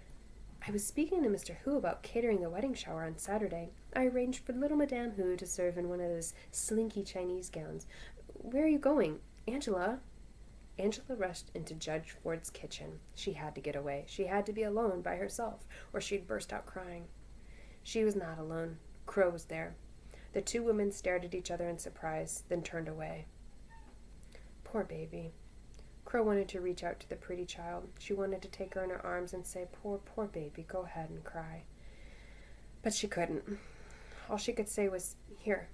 I was speaking to Mr. Hu about catering the wedding shower on Saturday. I arranged for little Madame Hu to serve in one of those slinky Chinese gowns. Where are you going? Angela? Angela rushed into Judge Ford's kitchen. She had to get away. She had to be alone by herself, or she'd burst out crying. She was not alone. Crow was there. The two women stared at each other in surprise, then turned away. Poor baby. Crow wanted to reach out to the pretty child. She wanted to take her in her arms and say, poor, poor baby, go ahead and cry. But she couldn't. All she could say was, here.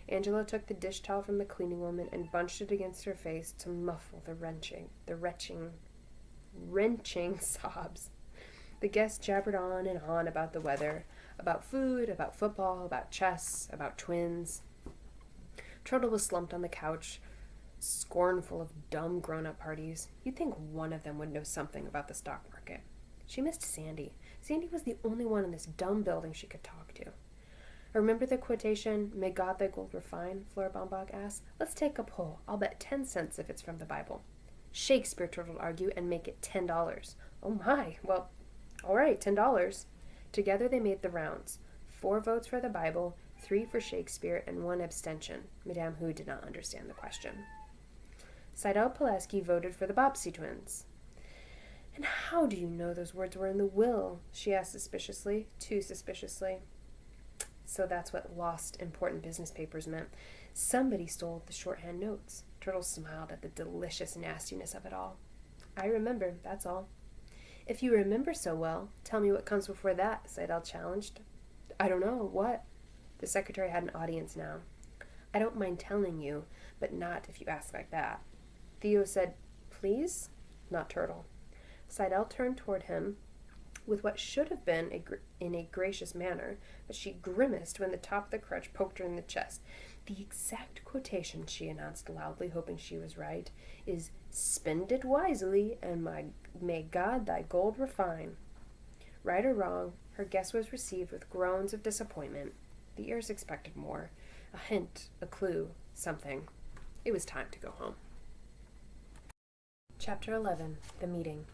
Angela took the dish towel from the cleaning woman and bunched it against her face to muffle the wrenching sobs. The guests jabbered on and on about the weather, about food, about football, about chess, about twins. Turtle was slumped on the couch, scornful of dumb grown-up parties. You'd think one of them would know something about the stock market. She missed Sandy. Sandy was the only one in this dumb building she could talk to. Remember the quotation, "May God thy gold refine," Flora Baumbach asked. Let's take a poll. I'll bet 10 cents if it's from the Bible. Shakespeare, Turtle argued, and make it $10. Oh my, well, all right, $10. Together they made the rounds. 4 votes for the Bible, 3 for Shakespeare, and 1 abstention. Madame Hu did not understand the question. Seidel Pulaski voted for the Bobbsey twins. And how do you know those words were in the will? She asked suspiciously, too suspiciously. So that's what lost important business papers meant. Somebody stole the shorthand notes. Turtle smiled at the delicious nastiness of it all. I remember, that's all. If you remember so well, tell me what comes before that, Seidel challenged. I don't know, what? The secretary had an audience now. I don't mind telling you, but not if you ask like that. Theo said, please? Not Turtle. Seidel turned toward him with what should have been in a gracious manner, but she grimaced when the top of the crutch poked her in the chest. The exact quotation, she announced loudly, hoping she was right, is, spend it wisely, and may God thy gold refine. Right or wrong, her guess was received with groans of disappointment. The ears expected more. A hint, a clue, something. It was time to go home. Chapter 11. The Meeting.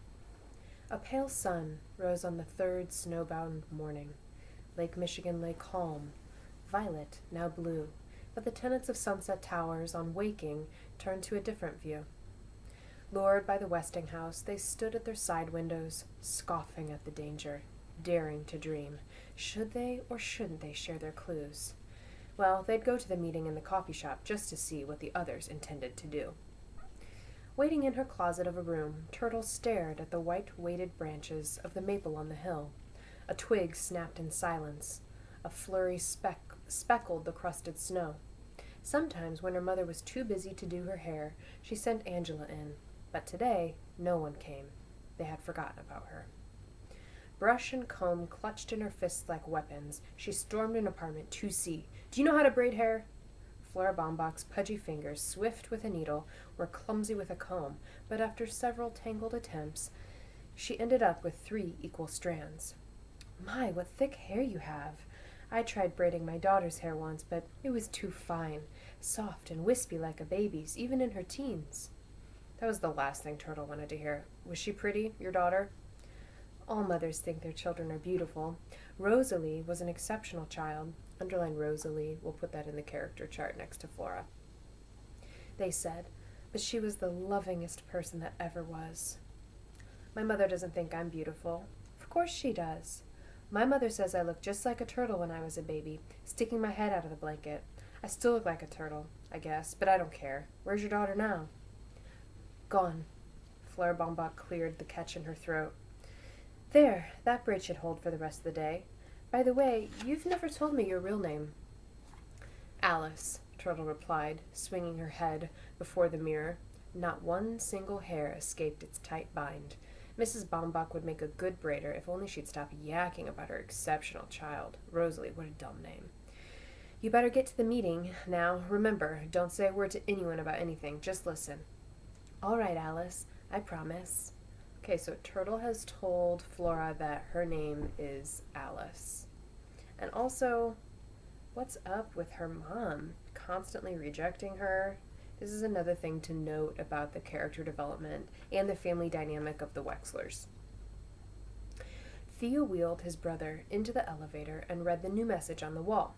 A pale sun rose on the third snowbound morning. Lake Michigan lay calm, violet, now blue, but the tenants of Sunset Towers, on waking, turned to a different view. Lured by the Westinghouse, they stood at their side windows, scoffing at the danger, daring to dream. Should they or shouldn't they share their clues? Well, they'd go to the meeting in the coffee shop just to see what the others intended to do. Waiting in her closet of a room, Turtle stared at the white-weighted branches of the maple on the hill. A twig snapped in silence. A flurry speckled the crusted snow. Sometimes, when her mother was too busy to do her hair, she sent Angela in. But today, no one came. They had forgotten about her. Brush and comb clutched in her fists like weapons. She stormed an apartment 2C. Do you know how to braid hair? Flora Baumbach's pudgy fingers, swift with a needle, were clumsy with a comb, but after several tangled attempts, she ended up with 3 equal strands. My, what thick hair you have! I tried braiding my daughter's hair once, but it was too fine, soft and wispy like a baby's, even in her teens. That was the last thing Turtle wanted to hear. Was she pretty, your daughter? All mothers think their children are beautiful. Rosalie was an exceptional child. Underline Rosalie. We'll put that in the character chart next to Flora. They said, but she was the lovingest person that ever was. My mother doesn't think I'm beautiful. Of course she does. My mother says I look just like a turtle when I was a baby, sticking my head out of the blanket. I still look like a turtle, I guess, but I don't care. Where's your daughter now? Gone. Flora Baumbach cleared the catch in her throat. There, that braid should hold for the rest of the day. By the way, you've never told me your real name. Alice, Turtle replied, swinging her head before the mirror. Not one single hair escaped its tight bind. Mrs. Baumbach would make a good braider if only she'd stop yakking about her exceptional child. Rosalie, what a dumb name. You better get to the meeting. Now, remember, don't say a word to anyone about anything. Just listen. All right, Alice. I promise. Okay, so Turtle has told Flora that her name is Alice. And also, what's up with her mom? Constantly rejecting her? This is another thing to note about the character development and the family dynamic of the Wexlers. Theo wheeled his brother into the elevator and read the new message on the wall.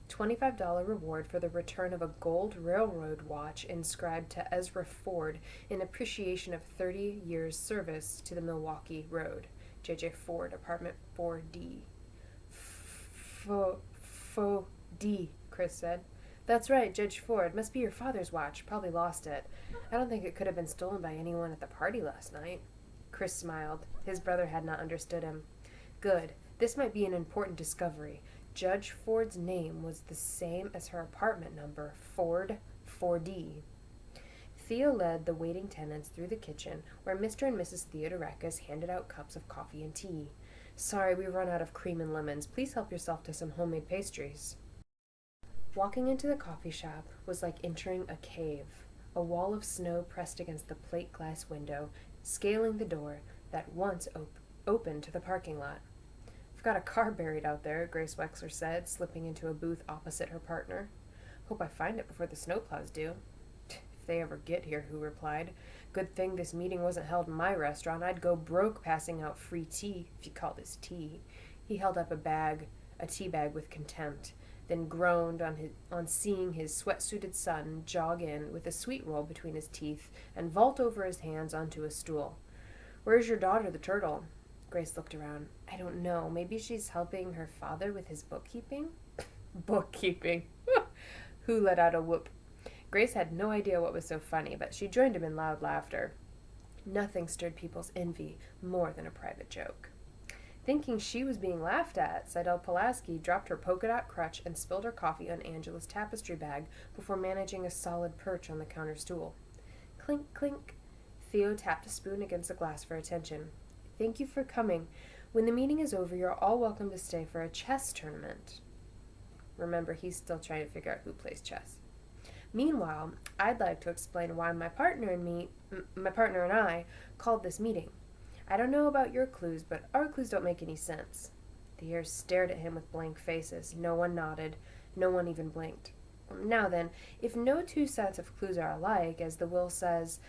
$25 reward for the return of a gold railroad watch inscribed to Ezra Ford in appreciation of 30 years' service to the Milwaukee Road. J.J. Ford, apartment 4D. 4D, Chris said. That's right, Judge Ford. Must be your father's watch. Probably lost it. I don't think it could have been stolen by anyone at the party last night. Chris smiled. His brother had not understood him. Good. This might be an important discovery. Judge Ford's name was the same as her apartment number, Ford 4D. Theo led the waiting tenants through the kitchen, where Mr. and Mrs. Theodorakis handed out cups of coffee and tea. Sorry, we've run out of cream and lemons. Please help yourself to some homemade pastries. Walking into the coffee shop was like entering a cave, a wall of snow pressed against the plate glass window, scaling the door that once opened to the parking lot. I've got a car buried out there, Grace Wexler said, slipping into a booth opposite her partner. Hope I find it before the snowplows do. If they ever get here, Who replied. Good thing this meeting wasn't held in my restaurant. I'd go broke passing out free tea, if you call this tea. He held up a tea bag with contempt, then groaned on seeing his sweat-suited son jog in with a sweet roll between his teeth and vault over his hands onto a stool. Where's your daughter, the turtle? Grace looked around. I don't know. Maybe she's helping her father with his bookkeeping? Bookkeeping. Who let out a whoop. Grace had no idea what was so funny, but she joined him in loud laughter. Nothing stirred people's envy more than a private joke. Thinking she was being laughed at, Seidel Pulaski dropped her polka dot crutch and spilled her coffee on Angela's tapestry bag before managing a solid perch on the counter stool. Clink, clink. Theo tapped a spoon against a glass for attention. Thank you for coming. When the meeting is over, you're all welcome to stay for a chess tournament. Remember, he's still trying to figure out who plays chess. Meanwhile, I'd like to explain why my partner and I called this meeting. I don't know about your clues, but our clues don't make any sense. The heirs stared at him with blank faces. No one nodded. No one even blinked. Now then, if no two sets of clues are alike, as the will says,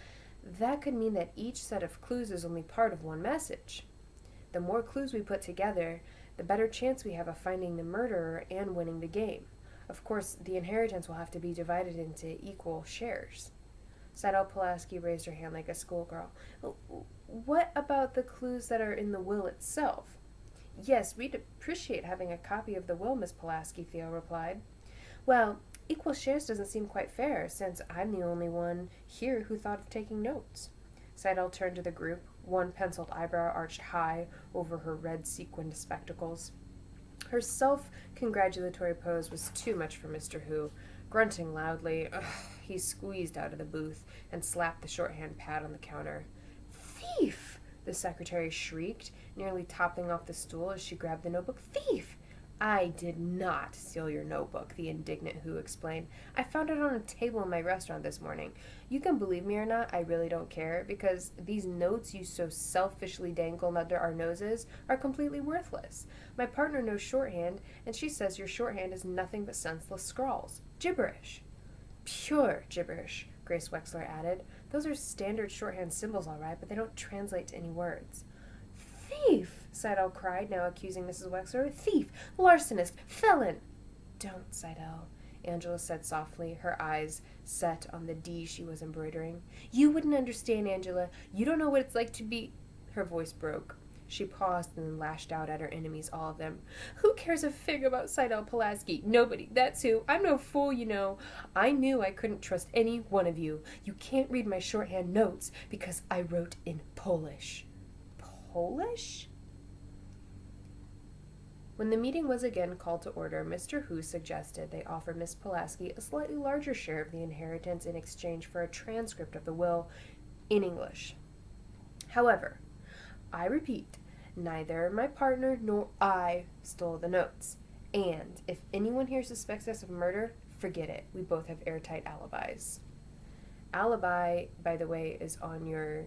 that could mean that each set of clues is only part of one message. The more clues we put together, the better chance we have of finding the murderer and winning the game. Of course, the inheritance will have to be divided into equal shares. Seidel Pulaski raised her hand like a schoolgirl. What about the clues that are in the will itself? Yes, we'd appreciate having a copy of the will, Miss Pulaski, Theo replied. Well, equal shares doesn't seem quite fair, since I'm the only one here who thought of taking notes. Seidel turned to the group, one penciled eyebrow arched high over her red sequined spectacles. Her self-congratulatory pose was too much for Mr. Who. Grunting loudly, he squeezed out of the booth and slapped the shorthand pad on the counter. Thief! The secretary shrieked, nearly toppling off the stool as she grabbed the notebook. Thief! I did not steal your notebook, the indignant Who explained. I found it on a table in my restaurant this morning. You can believe me or not, I really don't care, because these notes you so selfishly dangle under our noses are completely worthless. My partner knows shorthand, and she says your shorthand is nothing but senseless scrawls. Gibberish. Pure gibberish, Grace Wexler added. Those are standard shorthand symbols, all right, but they don't translate to any words. Thief! Seidel cried, now accusing Mrs. Wexler. Thief! Larcenist! Felon! Don't, Seidel, Angela said softly, her eyes set on the D she was embroidering. You wouldn't understand, Angela. You don't know what it's like to be... Her voice broke. She paused and then lashed out at her enemies, all of them. Who cares a fig about Seidel Pulaski? Nobody. That's who. I'm no fool, you know. I knew I couldn't trust any one of you. You can't read my shorthand notes because I wrote in Polish. Polish? When the meeting was again called to order, Mr. Hu suggested they offer Miss Pulaski a slightly larger share of the inheritance in exchange for a transcript of the will in English. However, I repeat, neither my partner nor I stole the notes. And if anyone here suspects us of murder, forget it. We both have airtight alibis. Alibi, by the way, is on your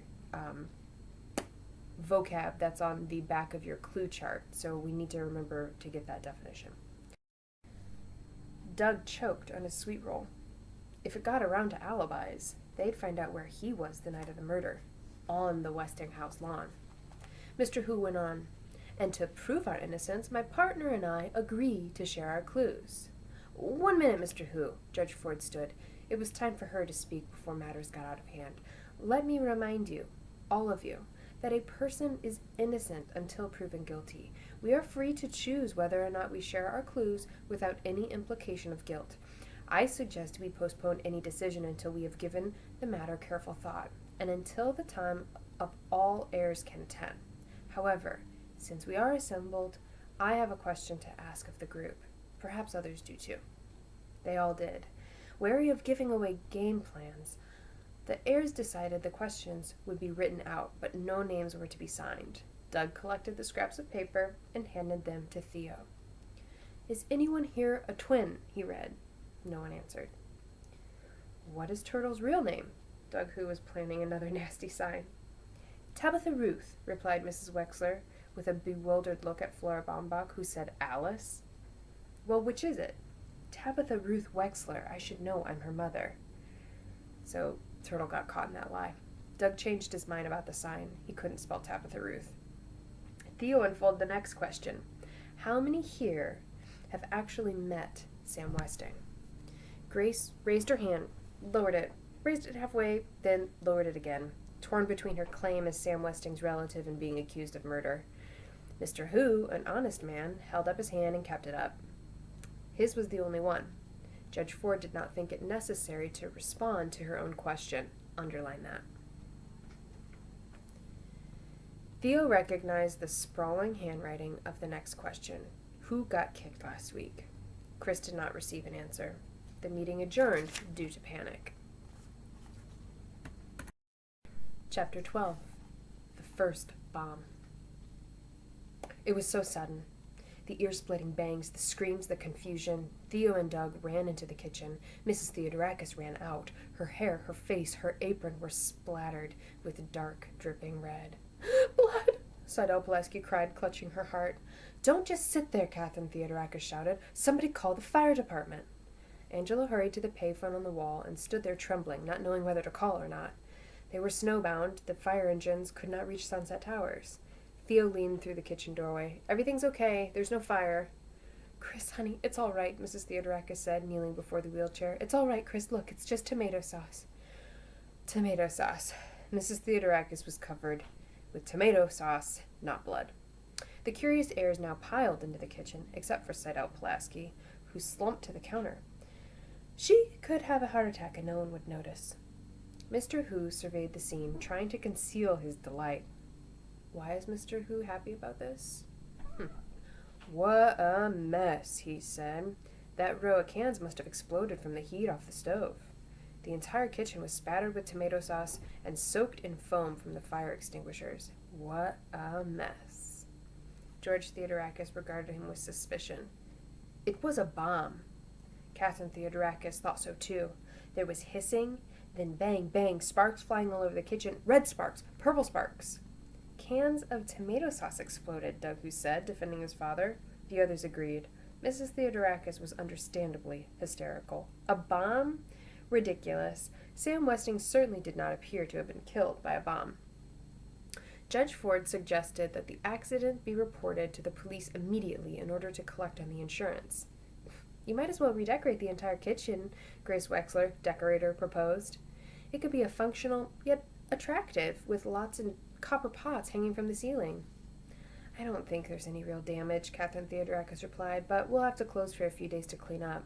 vocab that's on the back of your clue chart, so we need to remember to get that definition. Doug choked on his sweet roll. If it got around to alibis, they'd find out where he was the night of the murder, on the Westinghouse lawn. Mr. Hu went on, and to prove our innocence, my partner and I agree to share our clues. 1 minute, Mr. Hu. Judge Ford stood. It was time for her to speak before matters got out of hand. Let me remind you, all of you, that a person is innocent until proven guilty. We are free to choose whether or not we share our clues without any implication of guilt. I suggest we postpone any decision until we have given the matter careful thought, and until the time of all heirs can attend. However, since we are assembled, I have a question to ask of the group. Perhaps others do too. They all did. Wary of giving away game plans, the heirs decided the questions would be written out, but no names were to be signed. Doug collected the scraps of paper and handed them to Theo. Is anyone here a twin? He read. No one answered. What is Turtle's real name? Doug, who was planning another nasty sign. Tabitha Ruth, replied Mrs. Wexler, with a bewildered look at Flora Baumbach, who said Alice. Well, which is it? Tabitha Ruth Wexler. I should know. I'm her mother. So Turtle got caught in that lie. Doug changed his mind about the sign. He couldn't spell Tabitha Ruth. Theo unfolded the next question. How many here have actually met Sam Westing? Grace raised her hand, lowered it, raised it halfway, then lowered it again, torn between her claim as Sam Westing's relative and being accused of murder. Mr. Hu, an honest man, held up his hand and kept it up. His was the only one. Judge Ford did not think it necessary to respond to her own question. Underline that. Theo recognized the sprawling handwriting of the next question. Who got kicked last week? Chris did not receive an answer. The meeting adjourned due to panic. Chapter 12. The First Bomb. It was so sudden. The ear-splitting bangs, the screams, the confusion. Theo and Doug ran into the kitchen. Mrs. Theodorakis ran out. Her hair, her face, her apron were splattered with dark, dripping red. Blood! Seidel Pulaski cried, clutching her heart. Don't just sit there, Catherine Theodorakis shouted. Somebody call the fire department. Angela hurried to the payphone on the wall and stood there trembling, not knowing whether to call or not. They were snowbound. The fire engines could not reach Sunset Towers. Theo leaned through the kitchen doorway. Everything's okay. There's no fire. Chris, honey, it's all right, Mrs. Theodorakis said, kneeling before the wheelchair. It's all right, Chris. Look, it's just tomato sauce. Tomato sauce. Mrs. Theodorakis was covered with tomato sauce, not blood. The curious heirs now piled into the kitchen, except for Seidel Pulaski, who slumped to the counter. She could have a heart attack and no one would notice. Mr. Hu surveyed the scene, trying to conceal his delight. Why is Mr. Hu happy about this? What a mess, he said. That row of cans must have exploded from the heat off the stove. The entire kitchen was spattered with tomato sauce and soaked in foam from the fire extinguishers. What a mess. George Theodorakis regarded him with suspicion. It was a bomb. Catherine Theodorakis thought so too. There was hissing, then bang, bang, sparks flying all over the kitchen. Red sparks, purple sparks. Cans of tomato sauce exploded, Doug Hu said, defending his father. The others agreed. Mrs. Theodorakis was understandably hysterical. A bomb? Ridiculous. Sam Westing certainly did not appear to have been killed by a bomb. Judge Ford suggested that the accident be reported to the police immediately in order to collect on the insurance. You might as well redecorate the entire kitchen, Grace Wexler, decorator, proposed. It could be a functional, yet attractive, with lots copper pots hanging from the ceiling. I don't think there's any real damage, Catherine Theodorakis replied, but we'll have to close for a few days to clean up.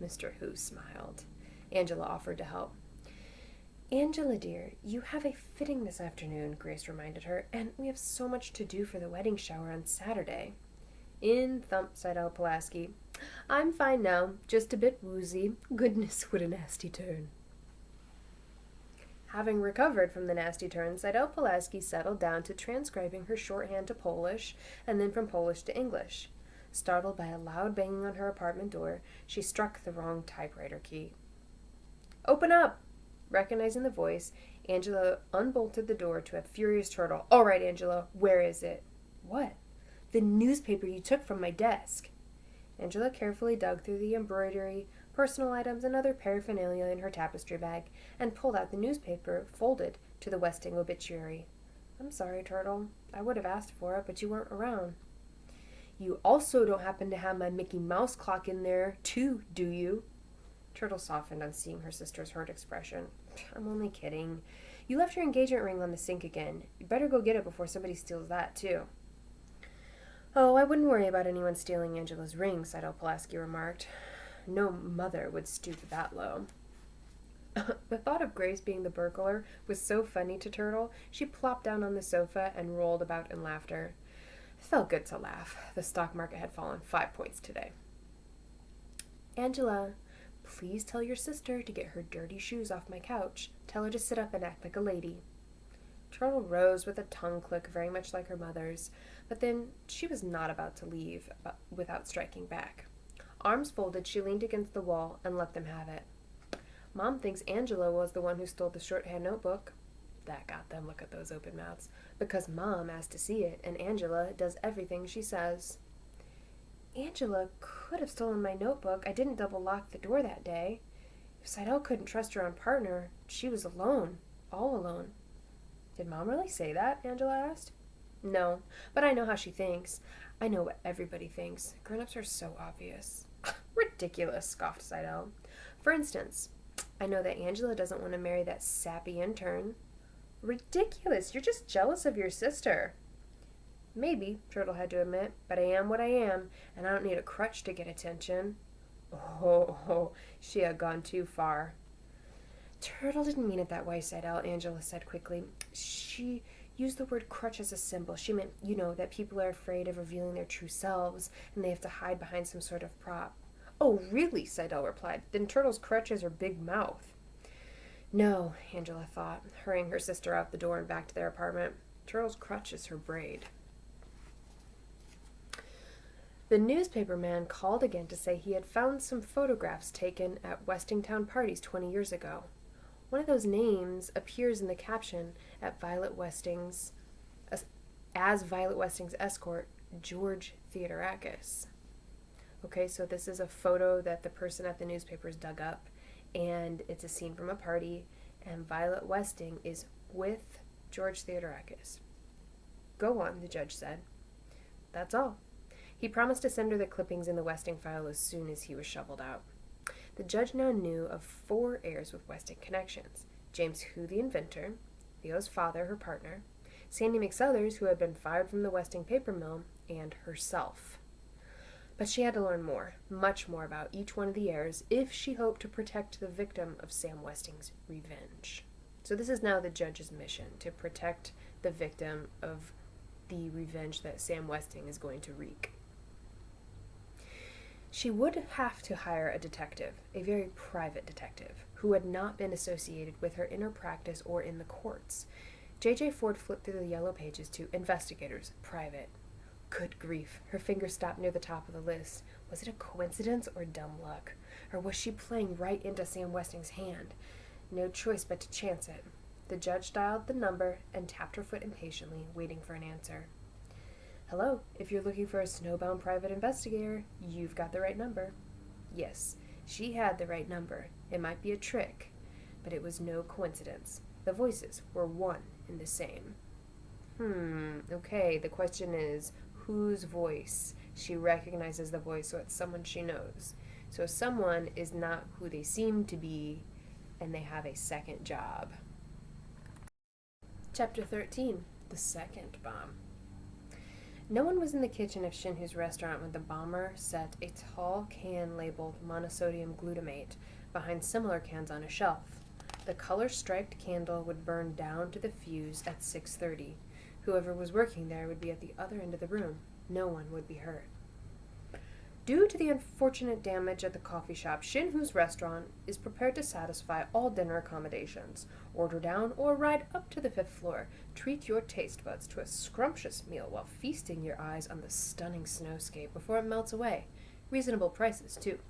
Mr. Hu smiled. Angela offered to help. Angela, dear, you have a fitting this afternoon, Grace reminded her, and we have so much to do for the wedding shower on Saturday. In thump, Seidel Pulaski. I'm fine now, just a bit woozy. Goodness, what a nasty turn. Having recovered from the nasty turn, Seidel Pulaski settled down to transcribing her shorthand to Polish, and then from Polish to English. Startled by a loud banging on her apartment door, she struck the wrong typewriter key. Open up! Recognizing the voice, Angela unbolted the door to a furious Turtle. All right, Angela, where is it? What? The newspaper you took from my desk. Angela carefully dug through the embroidery, personal items, and other paraphernalia in her tapestry bag, and pulled out the newspaper folded to the Westing obituary. I'm sorry, Turtle. I would have asked for it, but you weren't around. You also don't happen to have my Mickey Mouse clock in there, too, do you? Turtle softened on seeing her sister's hurt expression. I'm only kidding. You left your engagement ring on the sink again. You better go get it before somebody steals that, too. Oh, I wouldn't worry about anyone stealing Angela's ring, Seidel Pulaski remarked. No mother would stoop that low. The thought of Grace being the burglar was so funny to Turtle, she plopped down on the sofa and rolled about in laughter. It felt good to laugh. The stock market had fallen 5 points today. Angela, please tell your sister to get her dirty shoes off my couch. Tell her to sit up and act like a lady. Turtle rose with a tongue click very much like her mother's, but then she was not about to leave without striking back. Arms folded, she leaned against the wall and let them have it. Mom thinks Angela was the one who stole the shorthand notebook. That got them. Look at those open mouths. Because Mom asked to see it, and Angela does everything she says. Angela could have stolen my notebook. I didn't double lock the door that day. If Seidel couldn't trust her own partner, she was alone. All alone. Did Mom really say that? Angela asked. No, but I know how she thinks. I know what everybody thinks. Grown-ups are so obvious. Ridiculous, scoffed Seidel. For instance, I know that Angela doesn't want to marry that sappy intern. Ridiculous. You're just jealous of your sister. Maybe, Turtle had to admit, but I am what I am, and I don't need a crutch to get attention. Oh, she had gone too far. Turtle didn't mean it that way, Seidel, Angela said quickly. She used the word crutch as a symbol. She meant, that people are afraid of revealing their true selves, and they have to hide behind some sort of prop. Oh, really? Seidel replied. Then Turtle's crutch is her big mouth. No, Angela thought, hurrying her sister out the door and back to their apartment. Turtle's crutch is her braid. The newspaper man called again to say he had found some photographs taken at Westingtown parties 20 years ago. One of those names appears in the caption as Violet Westing's escort, George Theodorakis. Okay, so this is a photo that the person at the newspapers dug up, and it's a scene from a party, and Violet Westing is with George Theodorakis. Go on, the judge said. That's all. He promised to send her the clippings in the Westing file as soon as he was shoveled out. The judge now knew of 4 heirs with Westing connections. James Hu, the inventor, Theo's father, her partner, Sandy McSuthers, who had been fired from the Westing paper mill, and herself. But she had to learn more, much more about each one of the heirs if she hoped to protect the victim of Sam Westing's revenge. So this is now the judge's mission, to protect the victim of the revenge that Sam Westing is going to wreak. She would have to hire a detective, a very private detective, who had not been associated with her inner practice or in the courts. J.J. Ford flipped through the yellow pages to investigators, private. Good grief, her finger stopped near the top of the list. Was it a coincidence or dumb luck? Or was she playing right into Sam Westing's hand? No choice but to chance it. The judge dialed the number and tapped her foot impatiently, waiting for an answer. Hello, if you're looking for a snowbound private investigator, you've got the right number. Yes, she had the right number. It might be a trick, but it was no coincidence. The voices were one and the same. Okay, the question is, whose voice? She recognizes the voice, so it's someone she knows. So someone is not who they seem to be, and they have a second job. Chapter 13. The second bomb. No one was in the kitchen of Shinhu's restaurant when the bomber set a tall can labeled monosodium glutamate behind similar cans on a shelf. The color-striped candle would burn down to the fuse at 6:30. Whoever was working there would be at the other end of the room. No one would be hurt. Due to the unfortunate damage at the coffee shop, Shinhu's restaurant is prepared to satisfy all dinner accommodations. Order down or ride up to the 5th floor. Treat your taste buds to a scrumptious meal while feasting your eyes on the stunning snowscape before it melts away. Reasonable prices, too.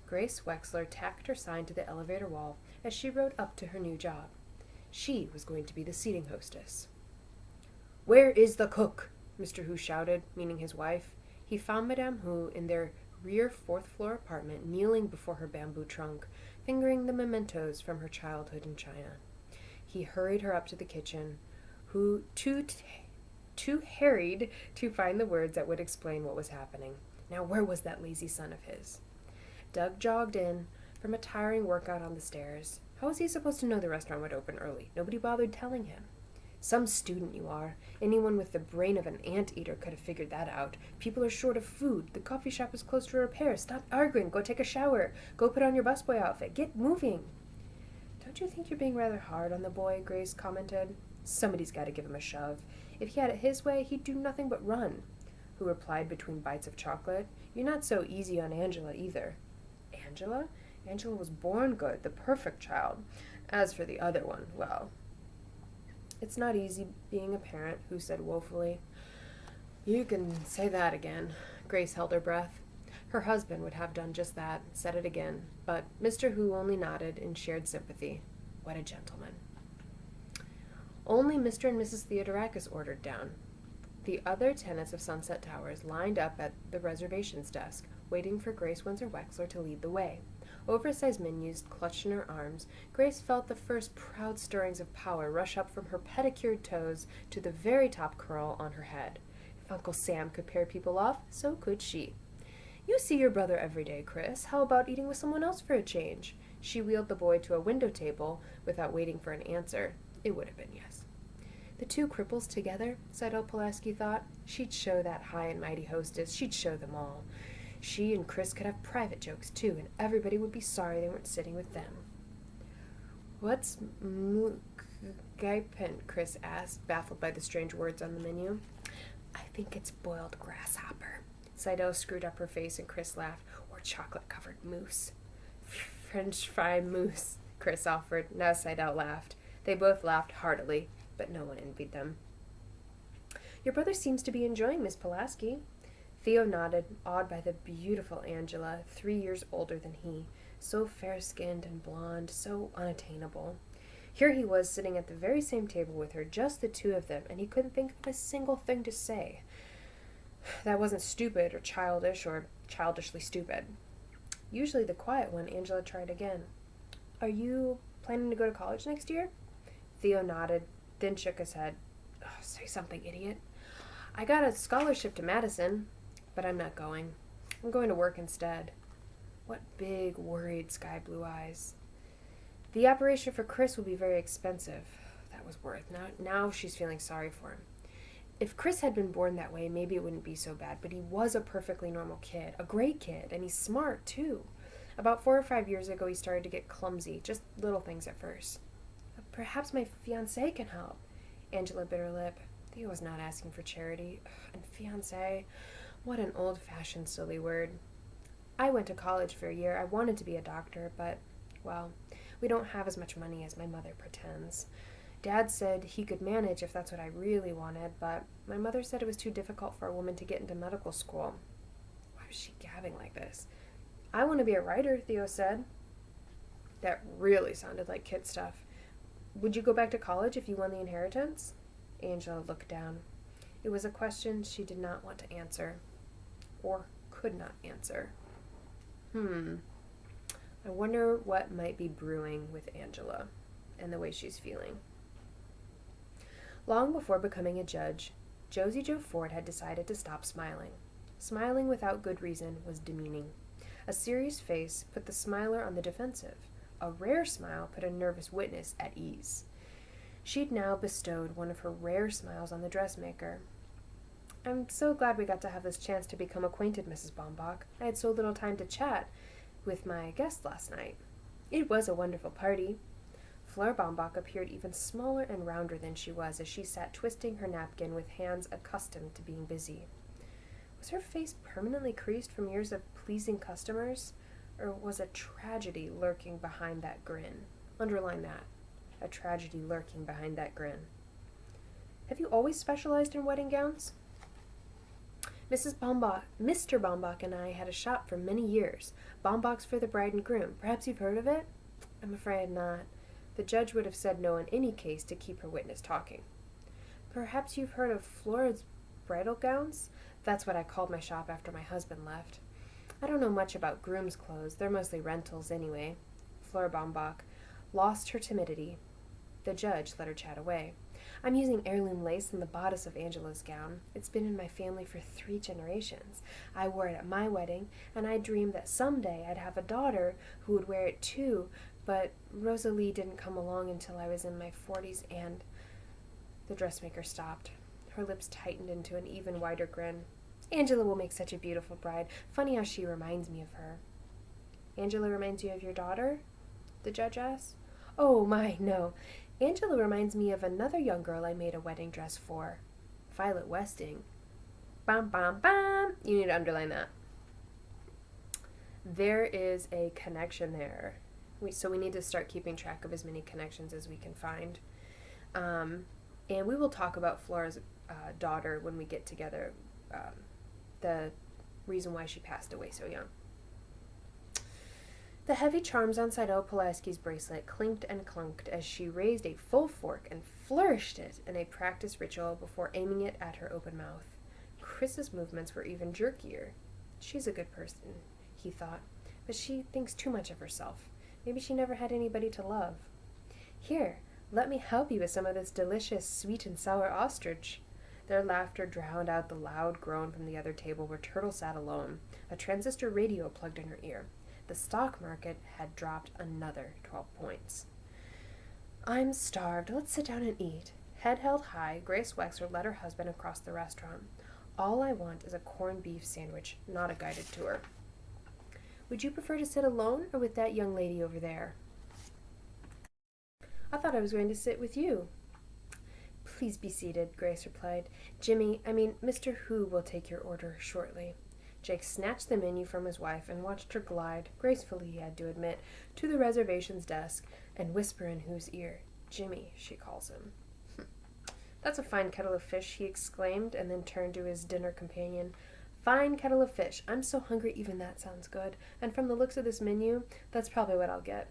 Grace Wexler tacked her sign to the elevator wall as she rode up to her new job. She was going to be the seating hostess. "Where is the cook?" Mr. Hu shouted, meaning his wife. He found Madame Hu in their rear 4th-floor apartment, kneeling before her bamboo trunk, fingering the mementos from her childhood in China. He hurried her up to the kitchen, who too harried to find the words that would explain what was happening. Now where was that lazy son of his? Doug jogged in from a tiring workout on the stairs. How was he supposed to know the restaurant would open early? Nobody bothered telling him. Some student you are. Anyone with the brain of an anteater could have figured that out. People are short of food. The coffee shop is close to repair. Stop arguing. Go take a shower. Go put on your busboy outfit. Get moving. Don't you think you're being rather hard on the boy? Grace commented. Somebody's got to give him a shove. If he had it his way, he'd do nothing but run. Who replied between bites of chocolate. You're not so easy on Angela either. Angela? Angela was born good, the perfect child. As for the other one, well... It's not easy being a parent, Hu said woefully. You can say that again. Grace held her breath. Her husband would have done just that, said it again, but Mr. Hu only nodded in shared sympathy. What a gentleman. Only Mr. and Mrs. Theodorakis ordered down. The other tenants of Sunset Towers lined up at the reservations desk, waiting for Grace Windsor Wexler to lead the way. Oversized menus clutched in her arms, Grace felt the first proud stirrings of power rush up from her pedicured toes to the very top curl on her head. If Uncle Sam could pair people off, so could she. You see your brother every day, Chris. How about eating with someone else for a change? She wheeled the boy to a window table without waiting for an answer. It would have been yes. The two cripples together, Seidel Pulaski thought. She'd show that high and mighty hostess. She'd show them all. She and Chris could have private jokes, too, and everybody would be sorry they weren't sitting with them. What's mukgaipen? Chris asked, baffled by the strange words on the menu. I think it's boiled grasshopper. Seidel screwed up her face and Chris laughed. Or chocolate-covered mousse. French fry mousse, Chris offered. Now Seidel laughed. They both laughed heartily, but no one envied them. Your brother seems to be enjoying Miss Pulaski. Theo nodded, awed by the beautiful Angela, 3 years older than he, so fair-skinned and blonde, so unattainable. Here he was sitting at the very same table with her, just the two of them, and he couldn't think of a single thing to say. That wasn't stupid or childishly stupid. Usually the quiet one, Angela tried again. Are you planning to go to college next year? Theo nodded, then shook his head. Oh, say something, idiot. I got a scholarship to Madison, but I'm not going. I'm going to work instead. What big, worried, sky-blue eyes. The operation for Chris will be very expensive. That was worth. Now she's feeling sorry for him. If Chris had been born that way, maybe it wouldn't be so bad, but he was a perfectly normal kid, a great kid, and he's smart, too. About 4 or 5 years ago, he started to get clumsy, just little things at first. Perhaps my fiancé can help. Angela bit her lip. Theo was not asking for charity. And fiancé, what an old-fashioned, silly word. I went to college for a year. I wanted to be a doctor, but, well, we don't have as much money as my mother pretends. Dad said he could manage if that's what I really wanted, but my mother said it was too difficult for a woman to get into medical school. Why was she gabbing like this? I want to be a writer, Theo said. That really sounded like kid stuff. Would you go back to college if you won the inheritance? Angela looked down. It was a question she did not want to answer, or could not answer. I wonder what might be brewing with Angela and the way she's feeling. Long before becoming a judge, Josie Joe Ford had decided to stop smiling. Smiling without good reason was demeaning. A serious face put the smiler on the defensive. A rare smile put a nervous witness at ease. She'd now bestowed one of her rare smiles on the dressmaker. "I'm so glad we got to have this chance to become acquainted, Mrs. Baumbach. I had so little time to chat with my guest last night. It was a wonderful party." Flora Baumbach appeared even smaller and rounder than she was as she sat twisting her napkin with hands accustomed to being busy. Was her face permanently creased from years of pleasing customers, or was a tragedy lurking behind that grin? Underline that. A tragedy lurking behind that grin. "Have you always specialized in wedding gowns?" Mr. Baumbach and I had a shop for many years. Baumbach's for the bride and groom. Perhaps you've heard of it? I'm afraid not. The judge would have said no in any case to keep her witness talking. Perhaps you've heard of Flora's bridal gowns? That's what I called my shop after my husband left. I don't know much about groom's clothes. They're mostly rentals anyway. Flora Baumbach lost her timidity. The judge let her chat away. "I'm using heirloom lace in the bodice of Angela's gown. It's been in my family for 3 generations. I wore it at my wedding, and I dreamed that someday I'd have a daughter who would wear it too, but Rosalie didn't come along until I was in my 40s and—" The dressmaker stopped. Her lips tightened into an even wider grin. "Angela will make such a beautiful bride. Funny how she reminds me of her." "Angela reminds you of your daughter?" the judge asked. "Oh, my, no. Angela reminds me of another young girl I made a wedding dress for. Violet Westing." Bam, bam, bam! You need to underline that. There is a connection there. So we need to start keeping track of as many connections as we can find. And we will talk about Flora's daughter when we get together, the reason why she passed away so young. The heavy charms on Seidel Pulaski's bracelet clinked and clunked as she raised a full fork and flourished it in a practiced ritual before aiming it at her open mouth. Chris's movements were even jerkier. "She's a good person," he thought, "but she thinks too much of herself. Maybe she never had anybody to love. Here, let me help you with some of this delicious sweet and sour ostrich." Their laughter drowned out the loud groan from the other table where Turtle sat alone, a transistor radio plugged in her ear. The stock market had dropped another 12 points. "I'm starved. Let's sit down and eat." Head held high, Grace Wexler led her husband across the restaurant. "All I want is a corned beef sandwich, not a guided tour." "Would you prefer to sit alone or with that young lady over there?" "I thought I was going to sit with you." "Please be seated," Grace replied. Mr. Hu will take your order shortly." Jake snatched the menu from his wife and watched her glide, gracefully he had to admit, to the reservations desk and whisper in Hu's ear. "Jimmy," she calls him. "That's a fine kettle of fish," he exclaimed, and then turned to his dinner companion. "Fine kettle of fish. I'm so hungry even that sounds good. And from the looks of this menu, that's probably what I'll get."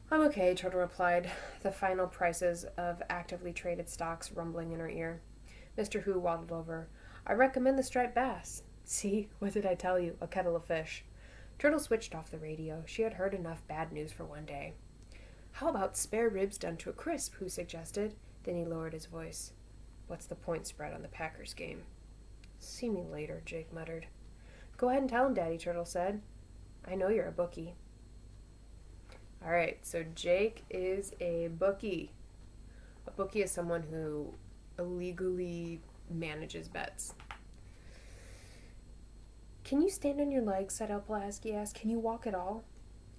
"I'm okay," Turtle replied, the final prices of actively traded stocks rumbling in her ear. Mr. Hu waddled over. "I recommend the striped bass." "See, what did I tell you? A kettle of fish." Turtle switched off the radio. She had heard enough bad news for one day. "How about spare ribs done to a crisp?" Hu suggested. Then he lowered his voice. "What's the point spread on the Packers game?" "See me later," Jake muttered. "Go ahead and tell him, Daddy," Turtle said. "I know you're a bookie." All right, so Jake is a bookie. A bookie is someone who illegally manages bets. "Can you stand on your legs?" Seidel Pulaski asked. "Can you walk at all?"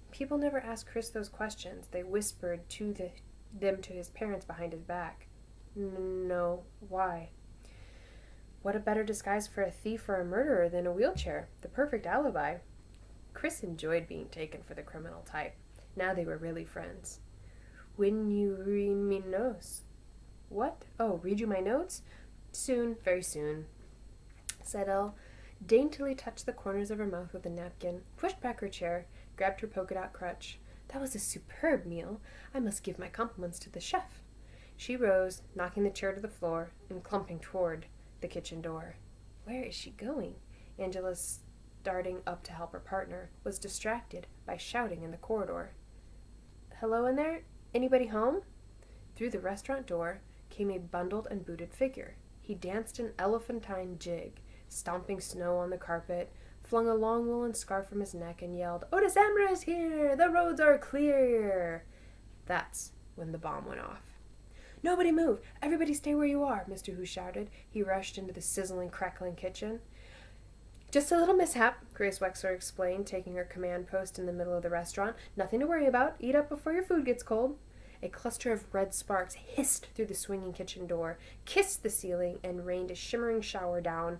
People never asked Chris those questions. They whispered them to his parents behind his back. "No. Why?" What a better disguise for a thief or a murderer than a wheelchair? The perfect alibi. Chris enjoyed being taken for the criminal type. Now they were really friends. "When you read me notes." "What? Oh, read you my notes?" "Soon, very soon." Seidel daintily touched the corners of her mouth with a napkin, pushed back her chair, grabbed her polka-dot crutch. "That was a superb meal. I must give my compliments to the chef." She rose, knocking the chair to the floor and clumping toward the kitchen door. Where is she going? Angela, starting up to help her partner, was distracted by shouting in the corridor. "Hello in there? Anybody home?" Through the restaurant door came a bundled and booted figure. He danced an elephantine jig, stomping snow on the carpet, flung a long woolen scarf from his neck, and yelled, "Otis Amra is here! The roads are clear!" That's when the bomb went off. "Nobody move! Everybody stay where you are!" Mr. Hu shouted. He rushed into the sizzling, crackling kitchen. "Just a little mishap," Grace Wexler explained, taking her command post in the middle of the restaurant. "Nothing to worry about. Eat up before your food gets cold." A cluster of red sparks hissed through the swinging kitchen door, kissed the ceiling, and rained a shimmering shower down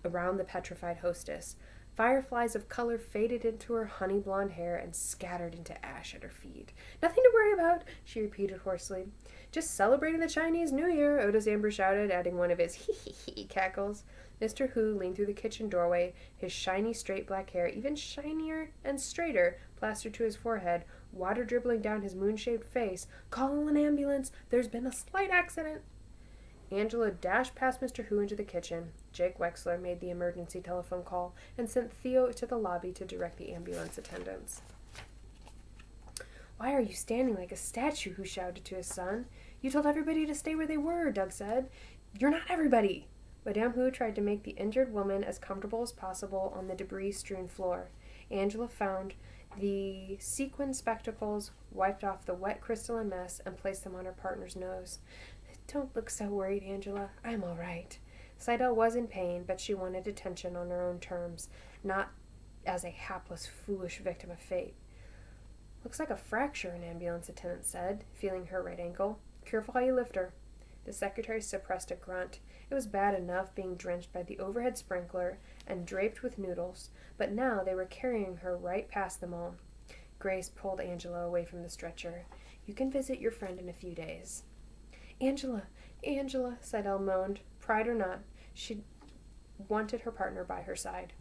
around the petrified hostess. Fireflies of color faded into her honey blonde hair and scattered into ash at her feet. "Nothing to worry about," she repeated hoarsely. "Just celebrating the Chinese New Year," Otis Amber shouted, adding one of his hee-hee-hee cackles. Mr. Hu leaned through the kitchen doorway, his shiny straight black hair even shinier and straighter, plastered to his forehead, water dribbling down his moon-shaped face. "Call an ambulance! There's been a slight accident!" Angela dashed past Mr. Hu into the kitchen. Jake Wexler made the emergency telephone call and sent Theo to the lobby to direct the ambulance attendants. "Why are you standing like a statue?" Hu shouted to his son. "You told everybody to stay where they were," Doug said. "You're not everybody." Madame Hu tried to make the injured woman as comfortable as possible on the debris-strewn floor. Angela found the sequin spectacles, wiped off the wet crystalline mess, and placed them on her partner's nose. "Don't look so worried, Angela. I'm all right." Seidel was in pain, but she wanted attention on her own terms, not as a hapless, foolish victim of fate. "Looks like a fracture," an ambulance attendant said, feeling her right ankle. "Careful how you lift her." The secretary suppressed a grunt. It was bad enough being drenched by the overhead sprinkler and draped with noodles, but now they were carrying her right past them all. Grace pulled Angela away from the stretcher. "You can visit your friend in a few days." "Angela, Angela," Seidel moaned. Pride or not, she wanted her partner by her side.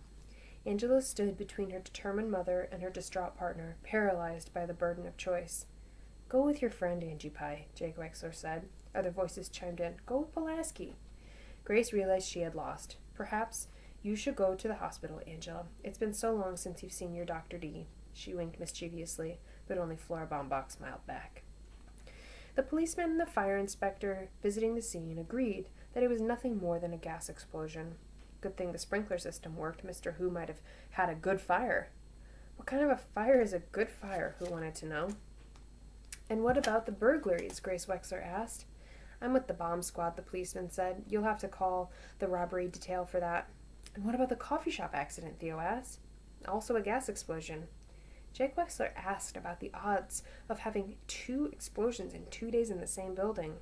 Angela stood between her determined mother and her distraught partner, paralyzed by the burden of choice. "Go with your friend, Angie Pye," Jake Wexler said. Other voices chimed in. "Go with Pulaski." Grace realized she had lost. "Perhaps you should go to the hospital, Angela. It's been so long since you've seen your Dr. D." She winked mischievously, but only Flora Baumbach smiled back. The policeman and the fire inspector visiting the scene agreed that it was nothing more than a gas explosion. Good thing the sprinkler system worked. Mr. Hu might have had a good fire. What kind of a fire is a good fire? Hu wanted to know. "And what about the burglaries?" Grace Wexler asked. "I'm with the bomb squad," the policeman said. "You'll have to call the robbery detail for that." "And what about the coffee shop accident?" Theo asked. "Also a gas explosion." Jake Wexler asked about the odds of having 2 explosions in 2 days in the same building.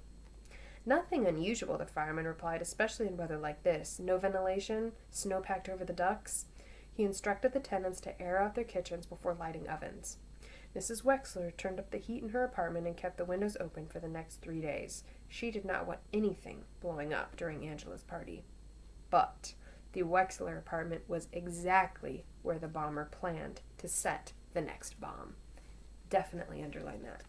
"Nothing unusual," the fireman replied, "especially in weather like this. No ventilation, snow packed over the ducts." He instructed the tenants to air out their kitchens before lighting ovens. Mrs. Wexler turned up the heat in her apartment and kept the windows open for the next 3 days. She did not want anything blowing up during Angela's party. But the Wexler apartment was exactly where the bomber planned to set the next bomb. Definitely underline that.